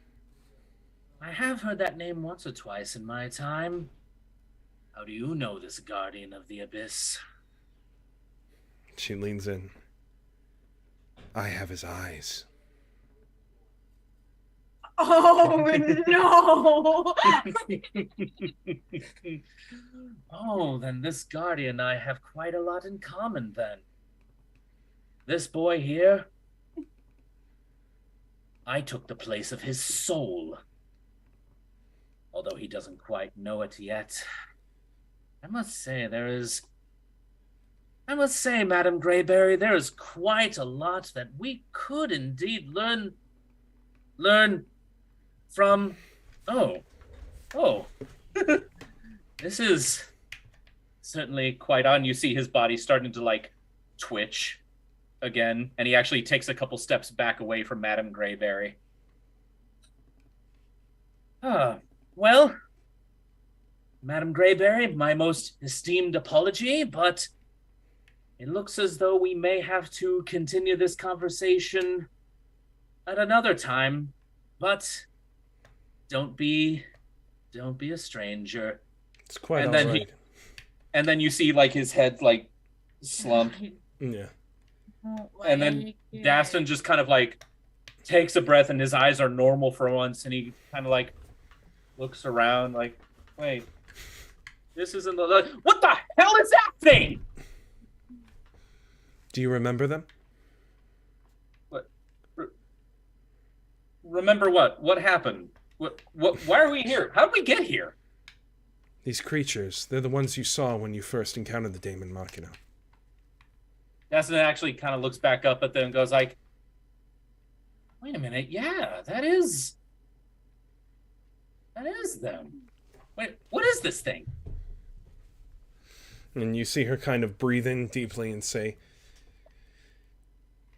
I have heard that name once or twice in my time. How do you know this Guardian of the Abyss? She leans in. I have his eyes. Oh, no! Oh, then this Guardian and I have quite a lot in common, then. this boy here, I took the place of his soul. Although he doesn't quite know it yet. I must say, Madam Greyberry, there is quite a lot that we could indeed learn from. Oh. This is certainly quite on. You see his body starting to like twitch again, and he actually takes a couple steps back away from Madam Greyberry. Well, Madam Greyberry, my most esteemed apology, but it looks as though we may have to continue this conversation at another time. But don't be a stranger. It's quite And all then right. And then you see like his head like slump, Yeah. and then Daston just kind of like takes a breath, and his eyes are normal for once, and he kind of like looks around like, wait, this isn't the what the hell is that thing? Do you remember them? What? Remember what? What happened? What? Why are we here? How did we get here? These creatures, they're the ones you saw when you first encountered the Daemon Machina. Daston actually kind of looks back up at them and goes like, wait a minute, yeah, that is them. Wait, what is this thing? And you see her kind of breathe in deeply and say,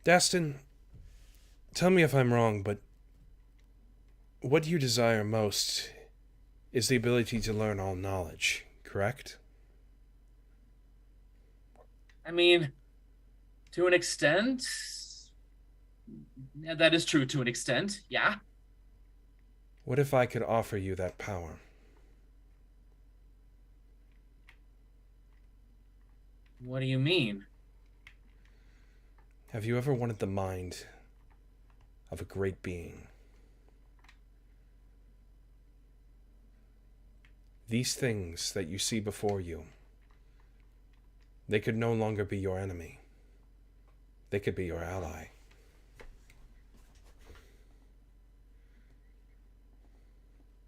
Daston, tell me if I'm wrong, but what you desire most is the ability to learn all knowledge, correct? I mean, to an extent, yeah, that is true to an extent, yeah. What if I could offer you that power? What do you mean? Have you ever wanted the mind of a great being? These things that you see before you, they could no longer be your enemy. They could be your ally.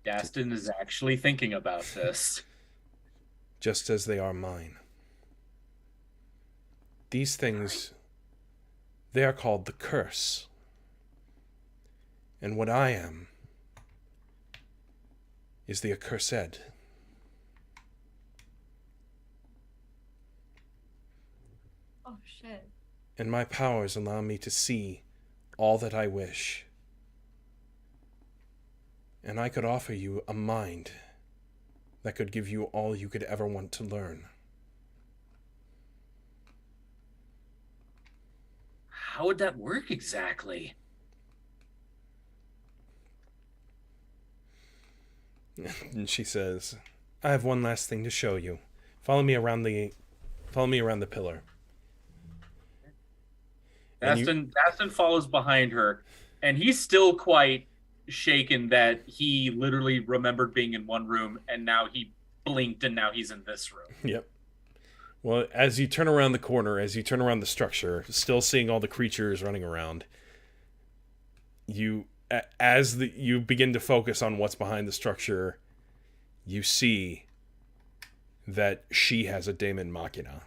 Daston is actually thinking about this. Just as they are mine. These things, they are called the curse. And what I am is the accursed. Oh shit. And my powers allow me to see all that I wish. And I could offer you a mind that could give you all you could ever want to learn. How would that work exactly? And she says, I have one last thing to show you. Follow me around the pillar. Daston follows behind her, and he's still quite shaken that he literally remembered being in one room, and now he blinked, and now he's in this room. Yep. Well, as you turn around the corner, as you turn around the structure, still seeing all the creatures running around, you begin to focus on what's behind the structure, you see that she has a Daemon Machina.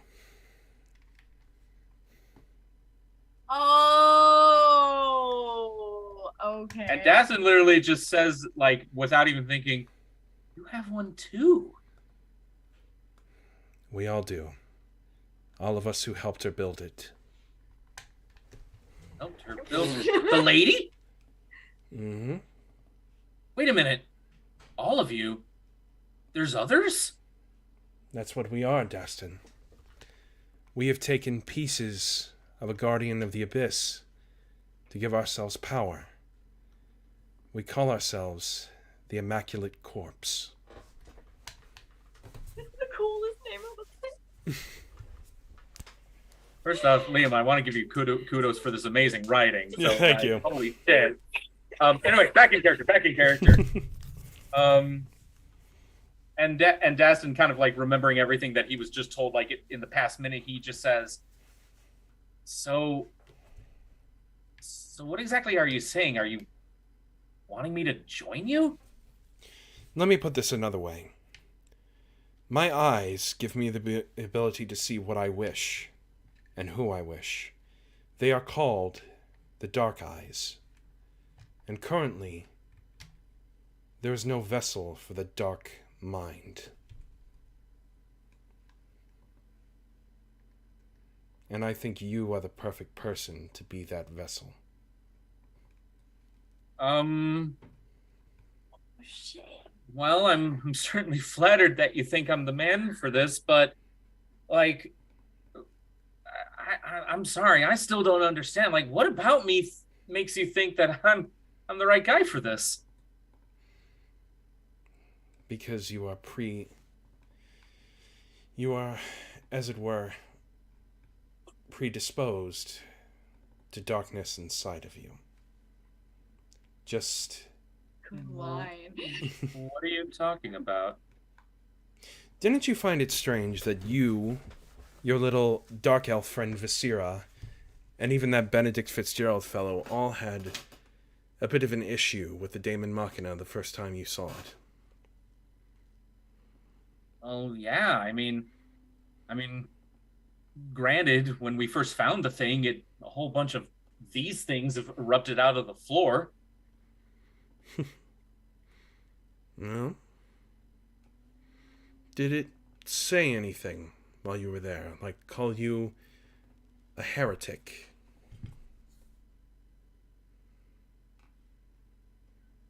Oh, okay. And Daston literally just says, like, without even thinking, you have one too. We all do. All of us who helped her build it. Helped her build the lady? Mm-hmm. Wait a minute. All of you? There's others? That's what we are, Daston. We have taken pieces of a guardian of the abyss to give ourselves power. We call ourselves the Immaculate Corpse. This is the coolest name of the thing. First off, Liam, I want to give you kudos for this amazing writing. So, Thank you. Holy shit. Anyway, back in character. And Daston kind of like remembering everything that he was just told, like in the past minute, he just says, so So what exactly are you saying? Are you wanting me to join you? Let me put this another way. My eyes give me the ability to see what I wish and who I wish. They are called the Dark Eyes. And currently, there is no vessel for the dark mind. And I think you are the perfect person to be that vessel. Shit. Well, I'm certainly flattered that you think I'm the man for this, but like, I'm sorry, I still don't understand. Like, what about me makes you think that I'm the right guy for this? Because you are as it were, predisposed to darkness inside of you. Just... Good line. What are you talking about? Didn't you find it strange that you, your little dark elf friend Visira, and even that Benedict Fitzgerald fellow all had a bit of an issue with the Daemon Machina the first time you saw it? Oh yeah, I mean, granted, when we first found the thing, a whole bunch of these things have erupted out of the floor. No? Did it say anything while you were there? Like, call you a heretic?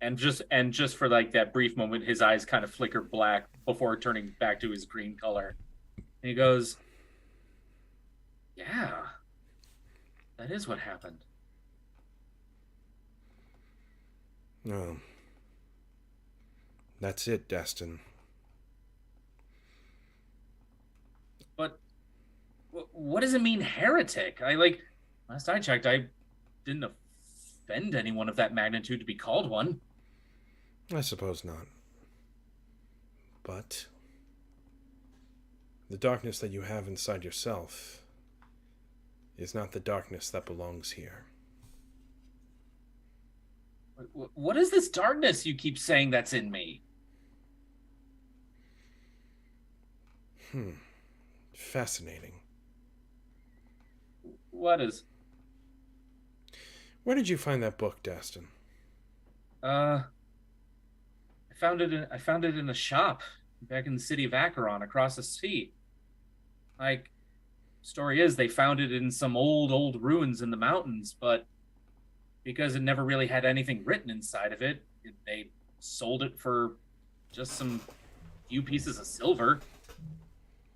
And just for like that brief moment, his eyes kind of flicker black before turning back to his green color. And he goes, "Yeah, that is what happened." No. That's it, Destin. But what does it mean, heretic? Last I checked, I didn't offend anyone of that magnitude to be called one. I suppose not. But the darkness that you have inside yourself is not the darkness that belongs here. What is this darkness you keep saying that's in me? Fascinating. What is? Where did you find that book, Daston? I found it in a shop back in the city of Acheron across the sea. Like, story is they found it in some old ruins in the mountains, but because it never really had anything written inside of it, they sold it for just some few pieces of silver.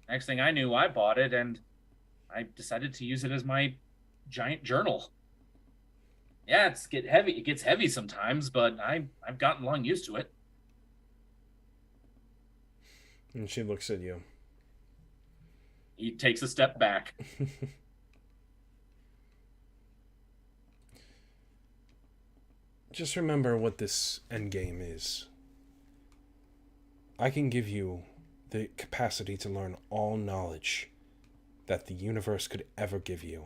Next thing I knew, I bought it, and I decided to use it as my giant journal. Yeah, it gets heavy sometimes, but I've gotten long used to it. And she looks at you. He takes a step back. Just remember what this endgame is. I can give you the capacity to learn all knowledge that the universe could ever give you.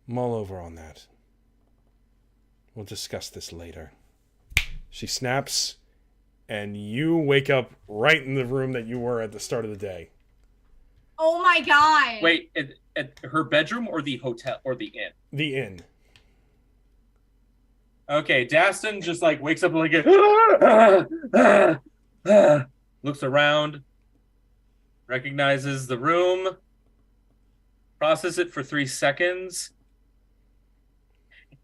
Mull over on that. We'll discuss this later. She snaps, and you wake up right in the room that you were at the start of the day. Oh my god. Wait, at her bedroom or the hotel or the inn? The inn. Okay, Daston just like wakes up like looks around, recognizes the room, processes it for 3 seconds,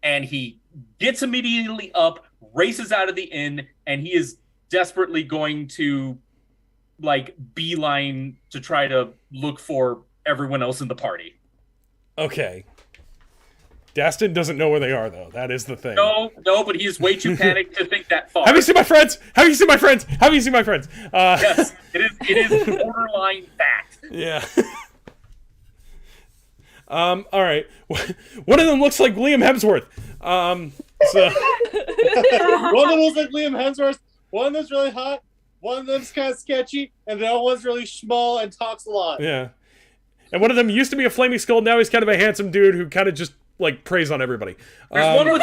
and he gets immediately up, races out of the inn, and he is desperately going to like beeline to try to look for everyone else in the party. Okay. Daston doesn't know where they are, though. That is the thing. No, but he is way too panicked to think that far. Have you seen my friends? Have you seen my friends? Have you seen my friends? Yes, it is borderline fact. Yeah. All right. One of them looks like Liam Hemsworth. So One of them looks like Liam Hemsworth. One of them's really hot. One of them's kind of sketchy, and the other one's really small and talks a lot. yeah. And one of them used to be a flaming skull. Now he's kind of a handsome dude who kind of just like praise on everybody. There's one with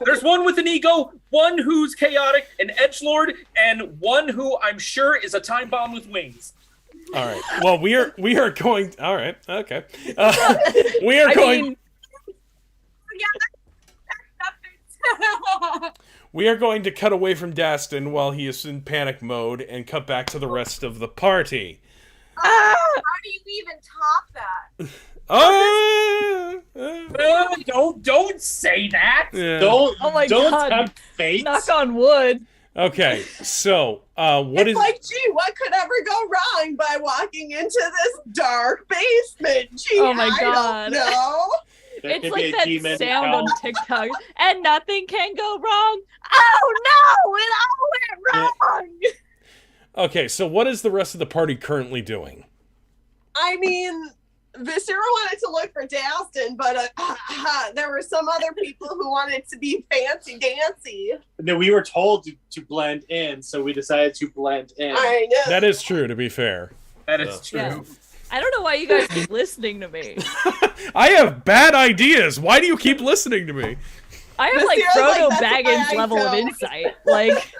there's one with an ego, one who's chaotic, an edgelord, and one who I'm sure is a time bomb with wings. All right. Well, we are going. All right. Okay. We are going. We are going to cut away from Dastin while he is in panic mode and cut back to the rest of the party. How do you even top that? Don't say that. Yeah. Don't don't God. tempt fate. Knock on wood. Okay. So, what It's is? like, gee, what could ever go wrong by walking into this dark basement? Gee, Oh my I God. don't know. There It's could be like a that demon sound hell. on TikTok. And nothing can go wrong. Oh no! It all went wrong. Okay. So, what is the rest of the party currently doing? I mean, Viscera wanted to look for Dastin, but there were some other people who wanted to be fancy dancy. No, we were told to blend in, so we decided to blend in. I know. That is true. To be fair, That is true. Yeah. I don't know why you guys keep listening to me. I have bad ideas. Why do you keep listening to me? I have This like feels like Frodo that's why Baggins I level of don't. insight. Like,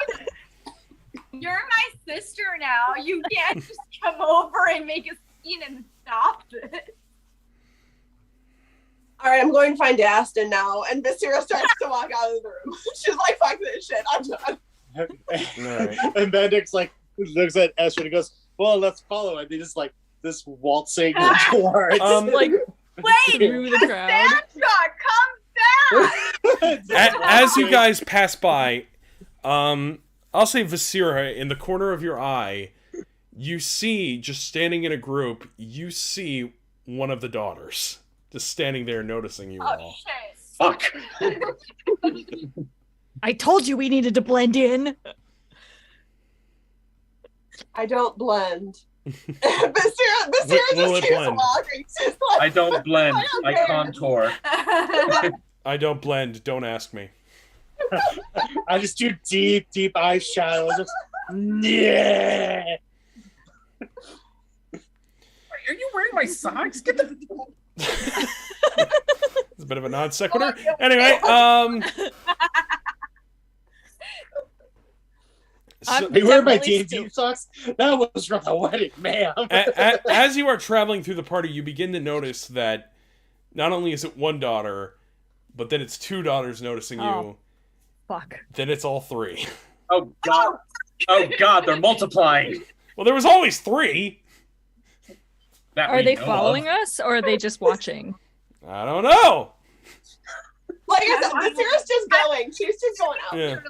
You're my sister now. You can't just come over and make a scene and stop this. All right, I'm going to find Dastin now. And Viscera starts to walk out of the room. She's like, fuck this shit. I'm done. Alright. And Bendix like looks at Esther and he goes, "Well, let's follow." And they just like this waltzing towards. like Wait, through the crowd. Sandra, come back! As you guys pass by, I'll say Viscera, in the corner of your eye, you see, just standing in a group, you see one of the daughters just standing there noticing you all. Oh shit. Fuck. I told you we needed to blend in. I don't blend. Viscera Will it just keeps blend? walking. She's like, I don't blend. I don't I care. contour. I don't blend, don't ask me. I just do deep eyeshadow. Just yeah. Are you wearing my socks? Get the. It's a bit of a non sequitur. Anyway, so, I'm Are you wearing my definitely D&D socks? That was from the wedding, ma'am. as you are traveling through the party, you begin to notice that not only is it one daughter, but then it's two daughters noticing you. Oh. Fuck. Then it's all three. Oh god. Oh god, they're multiplying. Well, there was always three. That Are we they know following of. us or are they just watching? I don't know. like I said, Viscera's just going. She's just going out. Yeah.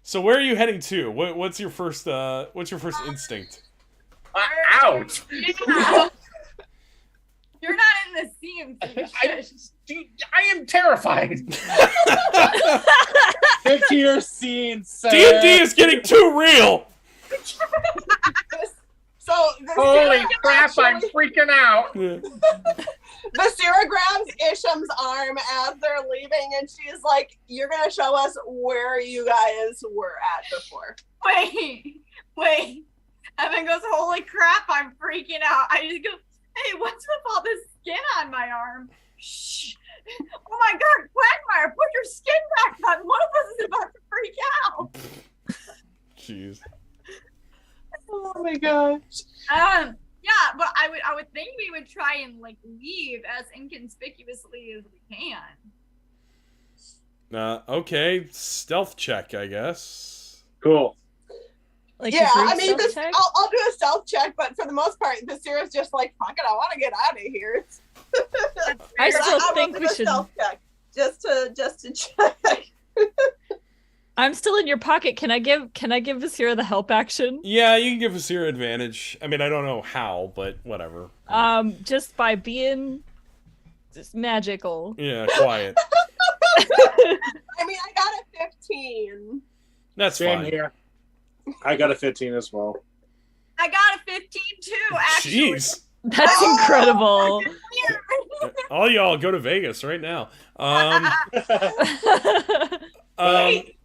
So where are you heading to? What's your first instinct? Out. You're not in the scene. I am terrified. Get to your scene, sir. D&D is getting too real. So Holy Viscera crap! I'm actually- freaking out. Viscera grabs Isham's arm as they're leaving, and she's like, "You're gonna show us where you guys were at before." Wait. Evan goes, holy crap, I'm freaking out. I just go, hey, what's with all this skin on my arm? Shh. Oh my god, Quagmire, put your skin back on. One of us is about to freak out. Jeez. Oh my gosh. Yeah, but I would think we would try and like leave as inconspicuously as we can. Okay, stealth check, I guess. Cool. Like Yeah, a group I mean, stealth check? I'll do a stealth check, but for the most part, Viscera's just like, fuck it, I want to get out of here. I But still will think do we a should. stealth check just to check. I'm still in your pocket. Can I give Viscera the help action? Yeah, you can give Viscera advantage. I mean, I don't know how, but whatever. Just by being just magical. Yeah, quiet. I mean, I got a 15. That's Same fine. here. I got a 15 as well. I got a 15 too, actually. Jeez. That's incredible. All y'all go to Vegas right now.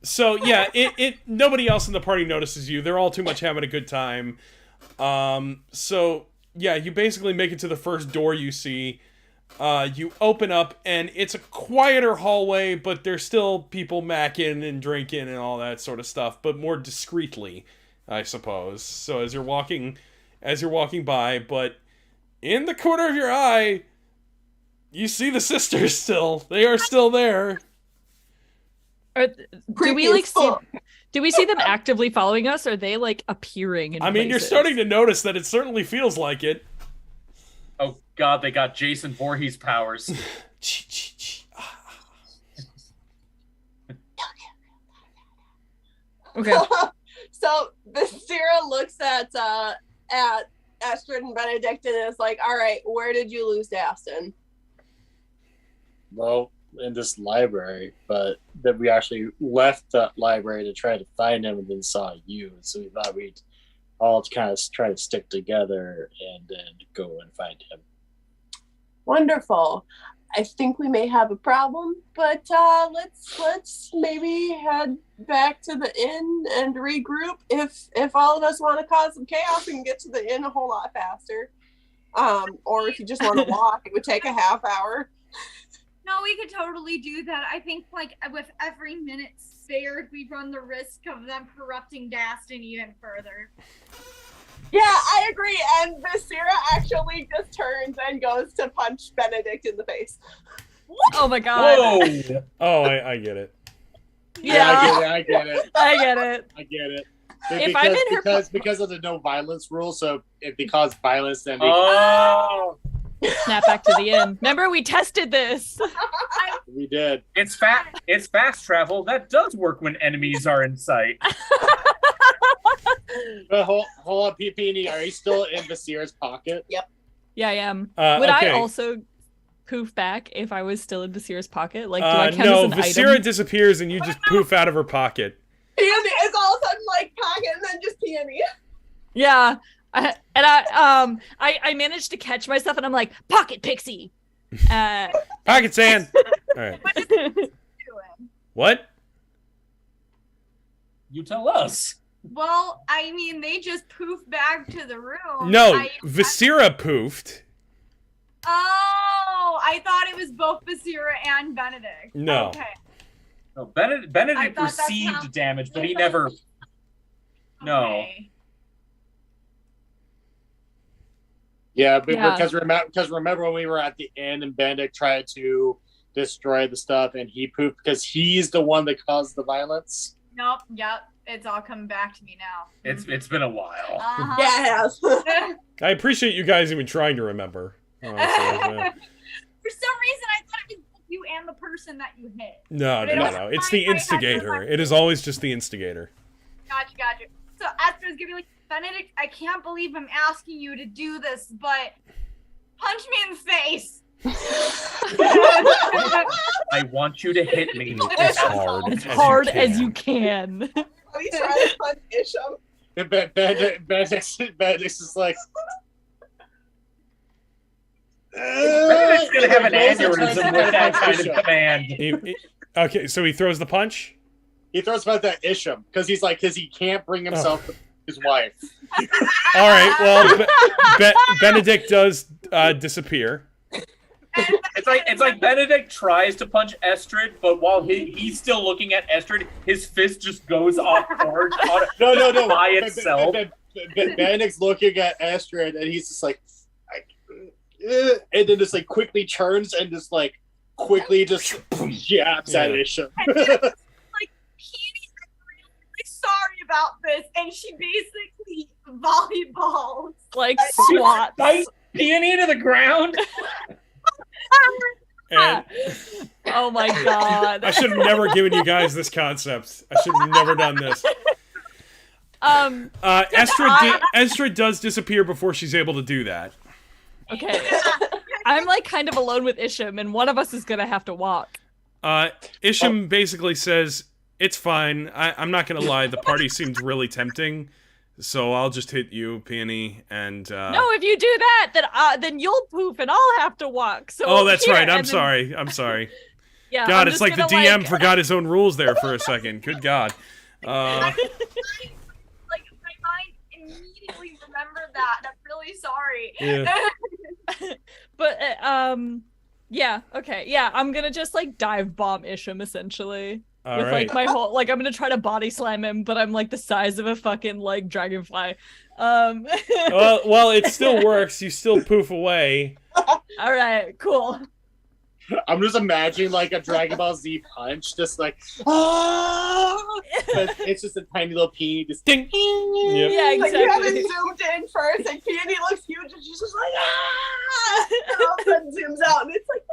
So yeah, it nobody else in the party notices you. They're all too much having a good time. So yeah, you basically make it to the first door you see. You open up, and it's a quieter hallway, but there's still people macking and drinking and all that sort of stuff, but more discreetly, I suppose. So as you're walking by, but in the corner of your eye, you see the sisters still. They are still there. Do we see them actively following us, or are they like appearing in you're places? starting to notice that it certainly feels like it. Oh god, they got Jason Voorhees powers. Okay. So Basira looks at Astrid and Benedict and is like, all right, where did you lose Aston? Well, in this library, but then we actually left that library to try to find him and then saw you. So we thought we'd all kind of try to stick together and then go and find him. Wonderful. I think we may have a problem, but let's maybe head back to the inn and regroup. If all of us want to cause some chaos, we can get to the inn a whole lot faster. Or if you just want to walk, it would take a half hour. No, we could totally do that. I think, like, with every minute spared, we run the risk of them corrupting Dastin even further. Yeah, I agree. And Basira actually just turns and goes to punch Benedict in the face. Oh my god. Whoa! Oh, I get it. Yeah. I get it. I get it. I get it. If I'm in her because of the no violence rule, so if they cause violence, then they Snap back to the inn. Remember, we tested this. we did. It's fast travel. That does work when enemies are in sight. But hold on, Peony, are you still in Basira's pocket? Yep. Yeah, I am. Would okay. I also poof back if I was still in Basira's pocket? Like, do I count no, as an Vasira item? disappears and you just poof out of her pocket. Peony is all of a sudden like pocket and then just Peony. Yeah. I managed to catch myself and I'm like, pocket pixie. Pocket sand. All right. What? You tell us. Well, I mean, they just poofed back to the room. No, Vasira poofed. Oh, I thought it was both Basira and Benedict. No. Okay. No, I Benedict thought that received sounds- damage, but he never. No. Okay. Yeah, but Yeah. because remember when we were at the inn and Benedict tried to destroy the stuff and he pooped because he's the one that caused the violence. Nope. Yep. It's all coming back to me now. It's been a while. Uh-huh. Yeah, it has. I appreciate you guys even trying to remember. Honestly, yeah. For some reason, I thought it was you and the person that you hit. No. It's the instigator. It is always just the instigator. Gotcha. So Astra's gonna be like, Benedict, I can't believe I'm asking you to do this, but punch me in the face. I want you to hit me. As hard As you hard can. as you can. We try to punch Isham. And Benedict's is like. Benedict's gonna have an aneurysm with that kind of command. Okay, so he throws the punch? He throws about that Isham because he can't bring himself to his wife. All right, well, Benedict does disappear. It's like Benedict tries to punch Estrid, but while he's still looking at Estrid, his fist just goes off course No. by itself. Benedict's looking at Astrid and he's just like, and then just like quickly turns and just like quickly just jabs at Isham. Like, Peony, I'm really sorry about this, and she basically volleyballs. Like, swats. Bite Peony to the ground. And Oh my god. I should have never given you guys this concept. I should have never done this. Estrid does disappear before she's able to do that. Okay. I'm like kind of alone with Isham, and one of us is gonna have to walk. Isham basically says, it's fine. I'm not going to lie. The party seemed really tempting. So I'll just hit you, Peony, and... No, if you do that, then you'll poof and I'll have to walk. So oh, that's here, right. I'm and then- sorry. Yeah, God, I'm it's just like the gonna, DM forgot his own rules there for a second. Good God. Like, my mind immediately remembered that. I'm really sorry. Yeah. But Yeah, okay. Yeah, I'm gonna just like dive bomb Isham essentially. All With right. like my whole like I'm gonna try to body slam him, but I'm like the size of a fucking like dragonfly. Well, it still works. You still poof away. All right, cool. I'm just imagining like a Dragon Ball Z punch, just like, ah! But it's just a tiny little pea, just ding. Yep. Yeah, Like you haven't exactly. zoomed in first, and Peony looks huge, and she's just like, ah! And all of a sudden zooms out, and it's like,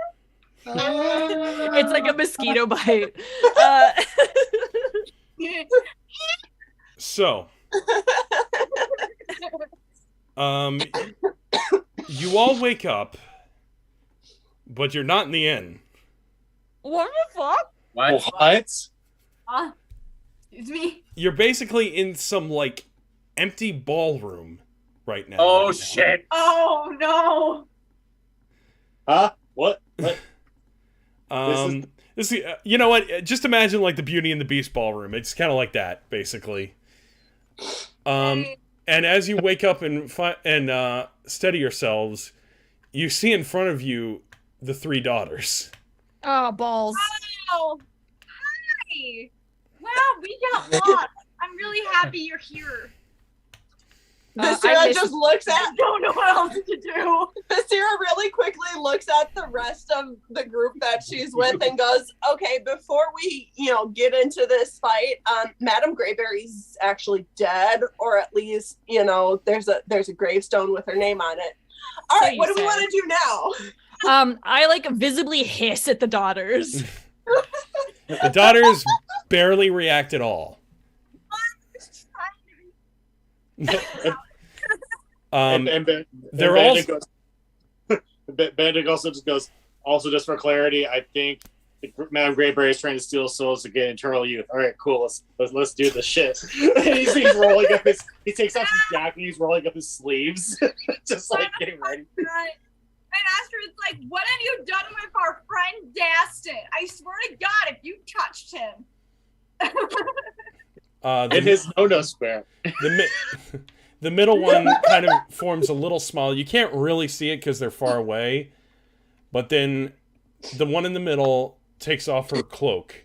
It's like a mosquito bite. So, you all wake up, but you're not in the inn. What the fuck? What? What? Excuse me. You're basically in some like empty ballroom right now. Oh shit! Oh no. Huh? What? What? This is, you know what? Just imagine like the Beauty and the Beast ballroom. It's kind of like that, basically. And as you wake up and steady yourselves, you see in front of you the three daughters. Oh, balls. Oh. Hi. Wow, we got lost. I'm really happy you're here. Basira just looks I at don't know what else to do. Basira really quickly looks at the rest of the group that she's with and goes, okay, before we, get into this fight, Madame Greyberry's actually dead, or at least, there's a gravestone with her name on it. All So right, you what do we said. want to do now? I like visibly hiss at the daughters. The daughters barely react at all. And they're all. Benedict also just goes. Also, just for clarity, I think Madame Greyberry is trying to steal souls to get eternal youth. All right, cool. Let's do this shit. he's rolling up his. He takes off his jacket. He's rolling up his sleeves, just like getting ready. And Astrid's like, what have you done with our friend Dastin? I swear to God, if you touched him. In his no square. The middle one kind of forms a little smile. You can't really see it because they're far away. But then the one in the middle takes off her cloak.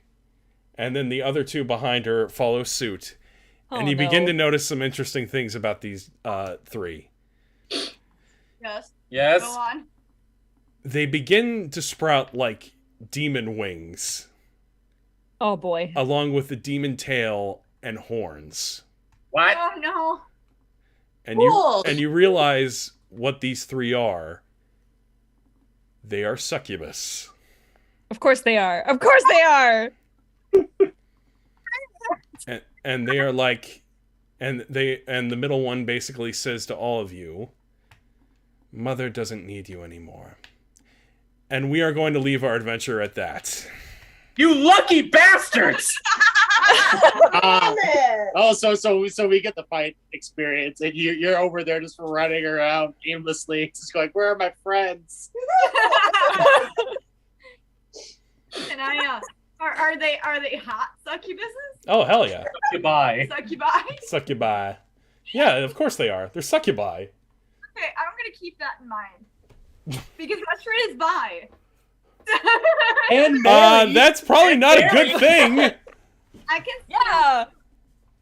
And then the other two behind her follow suit. And you begin to notice some interesting things about these three. Yes. Yes. Go on. They begin to sprout like demon wings. Oh boy. Along with the demon tail and horns. What? Oh no. And Cool. you realize what these three are. They are succubus. Of course they are. Of course they are. And they are like, and the middle one basically says to all of you, Mother doesn't need you anymore. And we are going to leave our adventure at that. You lucky bastards! Damn it. So we get the fight experience, and you're over there just running around aimlessly, just going, "Where are my friends?" And are they hot succubuses? Oh, hell yeah. Goodbye. Succubi? Succubi. Yeah, of course they are. They're succubi. Okay, I'm gonna keep that in mind. Because Astrid is bi. And Mary. That's probably not a good thing. I can Yeah.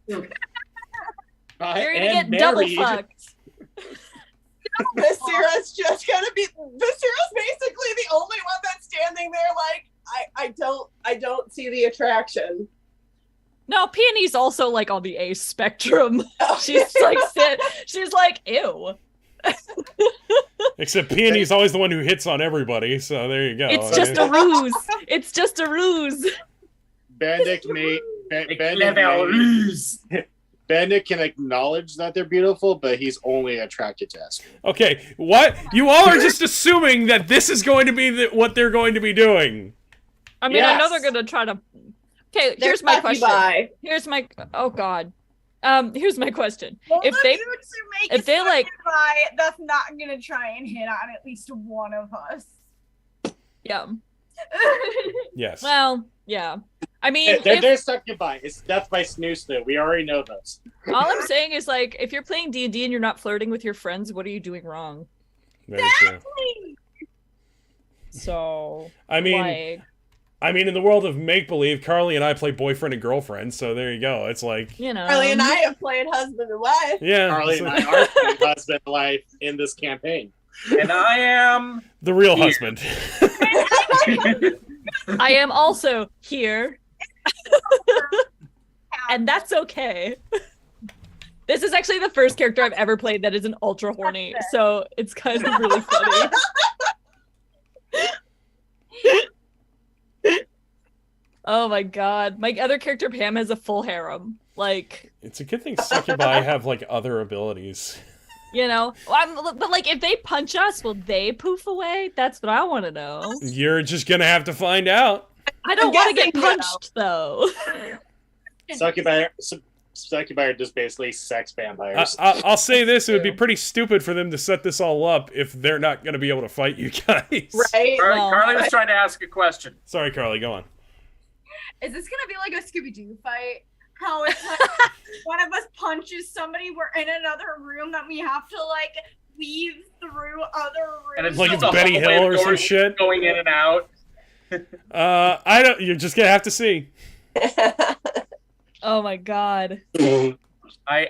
You're gonna get double fucked. Basira's just gonna be. Basira's basically the only one that's standing there like, I don't see the attraction. No, Peony's also like on the ace spectrum. She's like she's like, ew. Except Peony's always the one who hits on everybody, so there you go. It's just a ruse. It's just a ruse. Benedict can acknowledge that they're beautiful, but he's only attracted to Astrid. Okay, what? You all are just assuming that this is going to be what they're going to be doing. I mean, I know Yes. they're gonna try to. Okay, here's my question. Here's my. Oh God. Here's my question. If they like, that's not gonna try and hit on at least one of us. yeah. Yes. Well, yeah. I mean, They're succubi. It's death by snoo. We already know those. all I'm saying is like, if you're playing D&D and you're not flirting with your friends, what are you doing wrong? Very true. So I mean, like, in the world of make believe, Carly and I play boyfriend and girlfriend. So there you go. It's like, you know, Carly and I have played husband and wife. yeah, Carly and I are playing husband and wife in this campaign. And I am the real here. husband. I am also here, and that's okay. This is actually the first character I've ever played that isn't ultra horny, so it's kind of really funny. Oh my god. My other character, Pam, has a full harem. Like, It's a good thing succubi have like other abilities. you know, but like, if they punch us, will they poof away? That's what I want to know. You're just gonna have to find out. I don't want to get guessing no. punched, though. Succubi are just basically sex vampires. I'll say this: it would be pretty stupid for them to set this all up if they're not gonna be able to fight you guys. Right? Well, Carly was trying to ask a question. Sorry, Carly. Go on. Is this gonna be like a Scooby-Doo fight? How it's like one of us punches somebody, we're in another room that we have to like weave through other rooms. And it's Like just it's a Benny hallway Hill or of some doors shit. going in and out. I don't. You're just gonna have to see. oh my god. I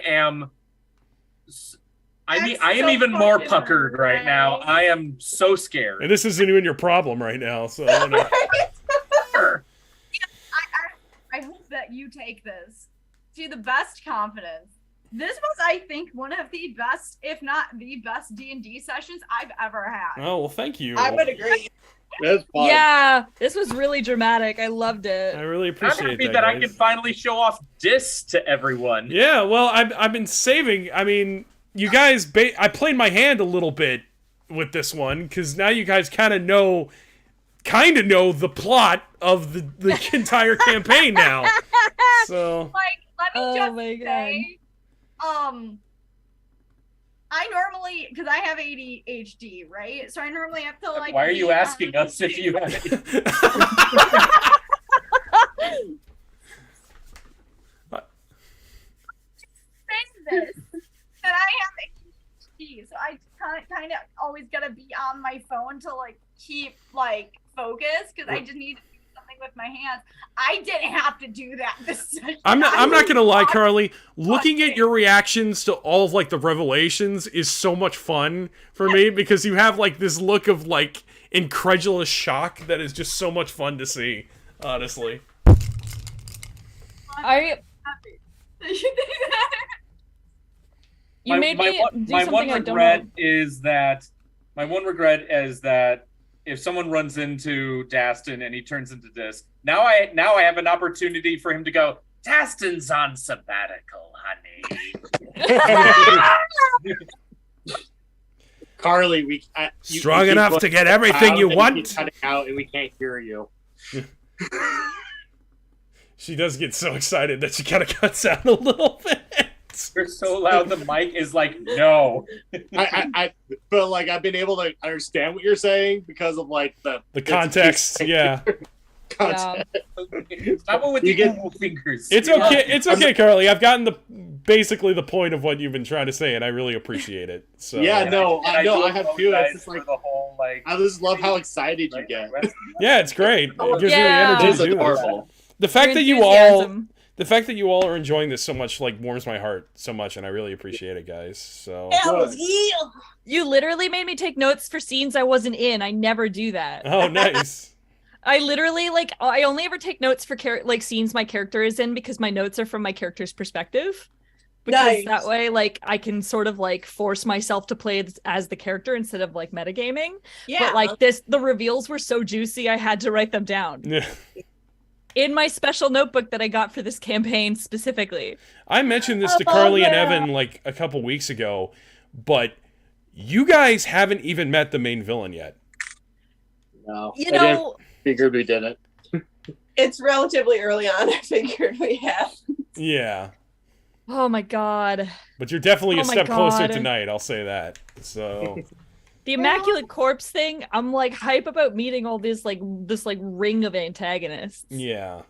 am. I That's am so even more fucking puckered right now. right. I am so scared. And this isn't even your problem right now. So I don't know. I hope that you take this to the best confidence. This was, I think, one of the best, if not the best, D&D sessions I've ever had. Oh well, thank you. I would agree. That's fun. Yeah, this was really dramatic. I loved I it. really I'm appreciate happy that. that I guys. can finally show off this to everyone. Yeah, well, I've been saving. I mean, you guys, I played my hand a little bit with this one because now you guys kind of know the plot of the entire campaign now. So Like, let me Oh just my God. say, I normally, because I have ADHD, right? So I normally have to like. Why are you be asking us if you have it? Say this that I have ADHD, so I kind of always gotta be on my phone to like keep like focus because I just need to do something with my hands. I didn't have to do that this session. I'm not gonna lie, Carly. Looking at it. your reactions to all of like the revelations is so much fun for me because you have like this look of like incredulous shock that is just so much fun to see. Honestly. I you made me do my something one I don't regret know. is that if someone runs into Dastin and he turns into this, now I have an opportunity for him to go, Dastin's on sabbatical, honey. Carly, Strong enough to get everything you want. Cutting out, and we can't hear you. She does get so excited that she kind of cuts out a little bit. You're so loud, the mic is like, no. I but like I've been able to understand what you're saying because of like the context. Yeah. context. Stop it with You the get- Google fingers. It's okay. It's okay, Carly. I've gotten basically the point of what you've been trying to say, and I really appreciate it. So Yeah, And no, and I know, do I have too. apologize It's just for like the whole, like, I just love how excited you get. yeah, it's great. It gives Yeah. me It is the energy to do this. adorable. The fact Your that you all, enthusiasm. the fact that you all are enjoying this so much, like warms my heart so much, and I really appreciate it, guys. So Hells yeah. You literally made me take notes for scenes I wasn't in. I never do that. oh, nice. I literally I only ever take notes for like scenes my character is in because my notes are from my character's perspective. Because Nice. that way, like, I can sort of like force myself to play as the character instead of like metagaming. Yeah. But like the reveals were so juicy, I had to write them down Yeah. in my special notebook that I got for this campaign specifically. I mentioned this to Oh, Carly and yeah. Evan like a couple weeks ago, but you guys haven't even met the main villain yet. No, You I didn't know, figured we didn't. It's relatively early on. I figured we have. Yeah. oh my god. But you're definitely Oh a my step closer God. tonight, I'll say that. So The Immaculate Corpse thing, I'm like hype about meeting all this ring of antagonists. yeah.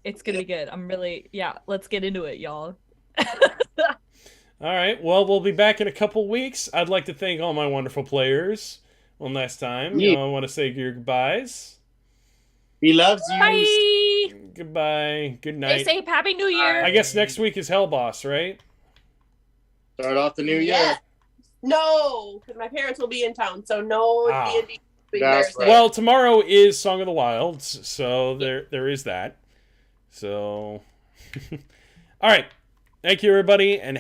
It's gonna be good. I'm really let's get into it, y'all. All right. Well, we'll be back in a couple weeks. I'd like to thank all my wonderful players one last time. Yeah. I want to say your goodbyes. He loves you. Bye. Goodbye. Good Stay night. safe. Happy New Year. I guess next week is Hell Boss, right? Start off the new year. Yeah. No, because my parents will be in town, so no Ah. D&D. That's right. Well, tomorrow is Song of the Wilds, so there is that. So, all right. Thank you, everybody, and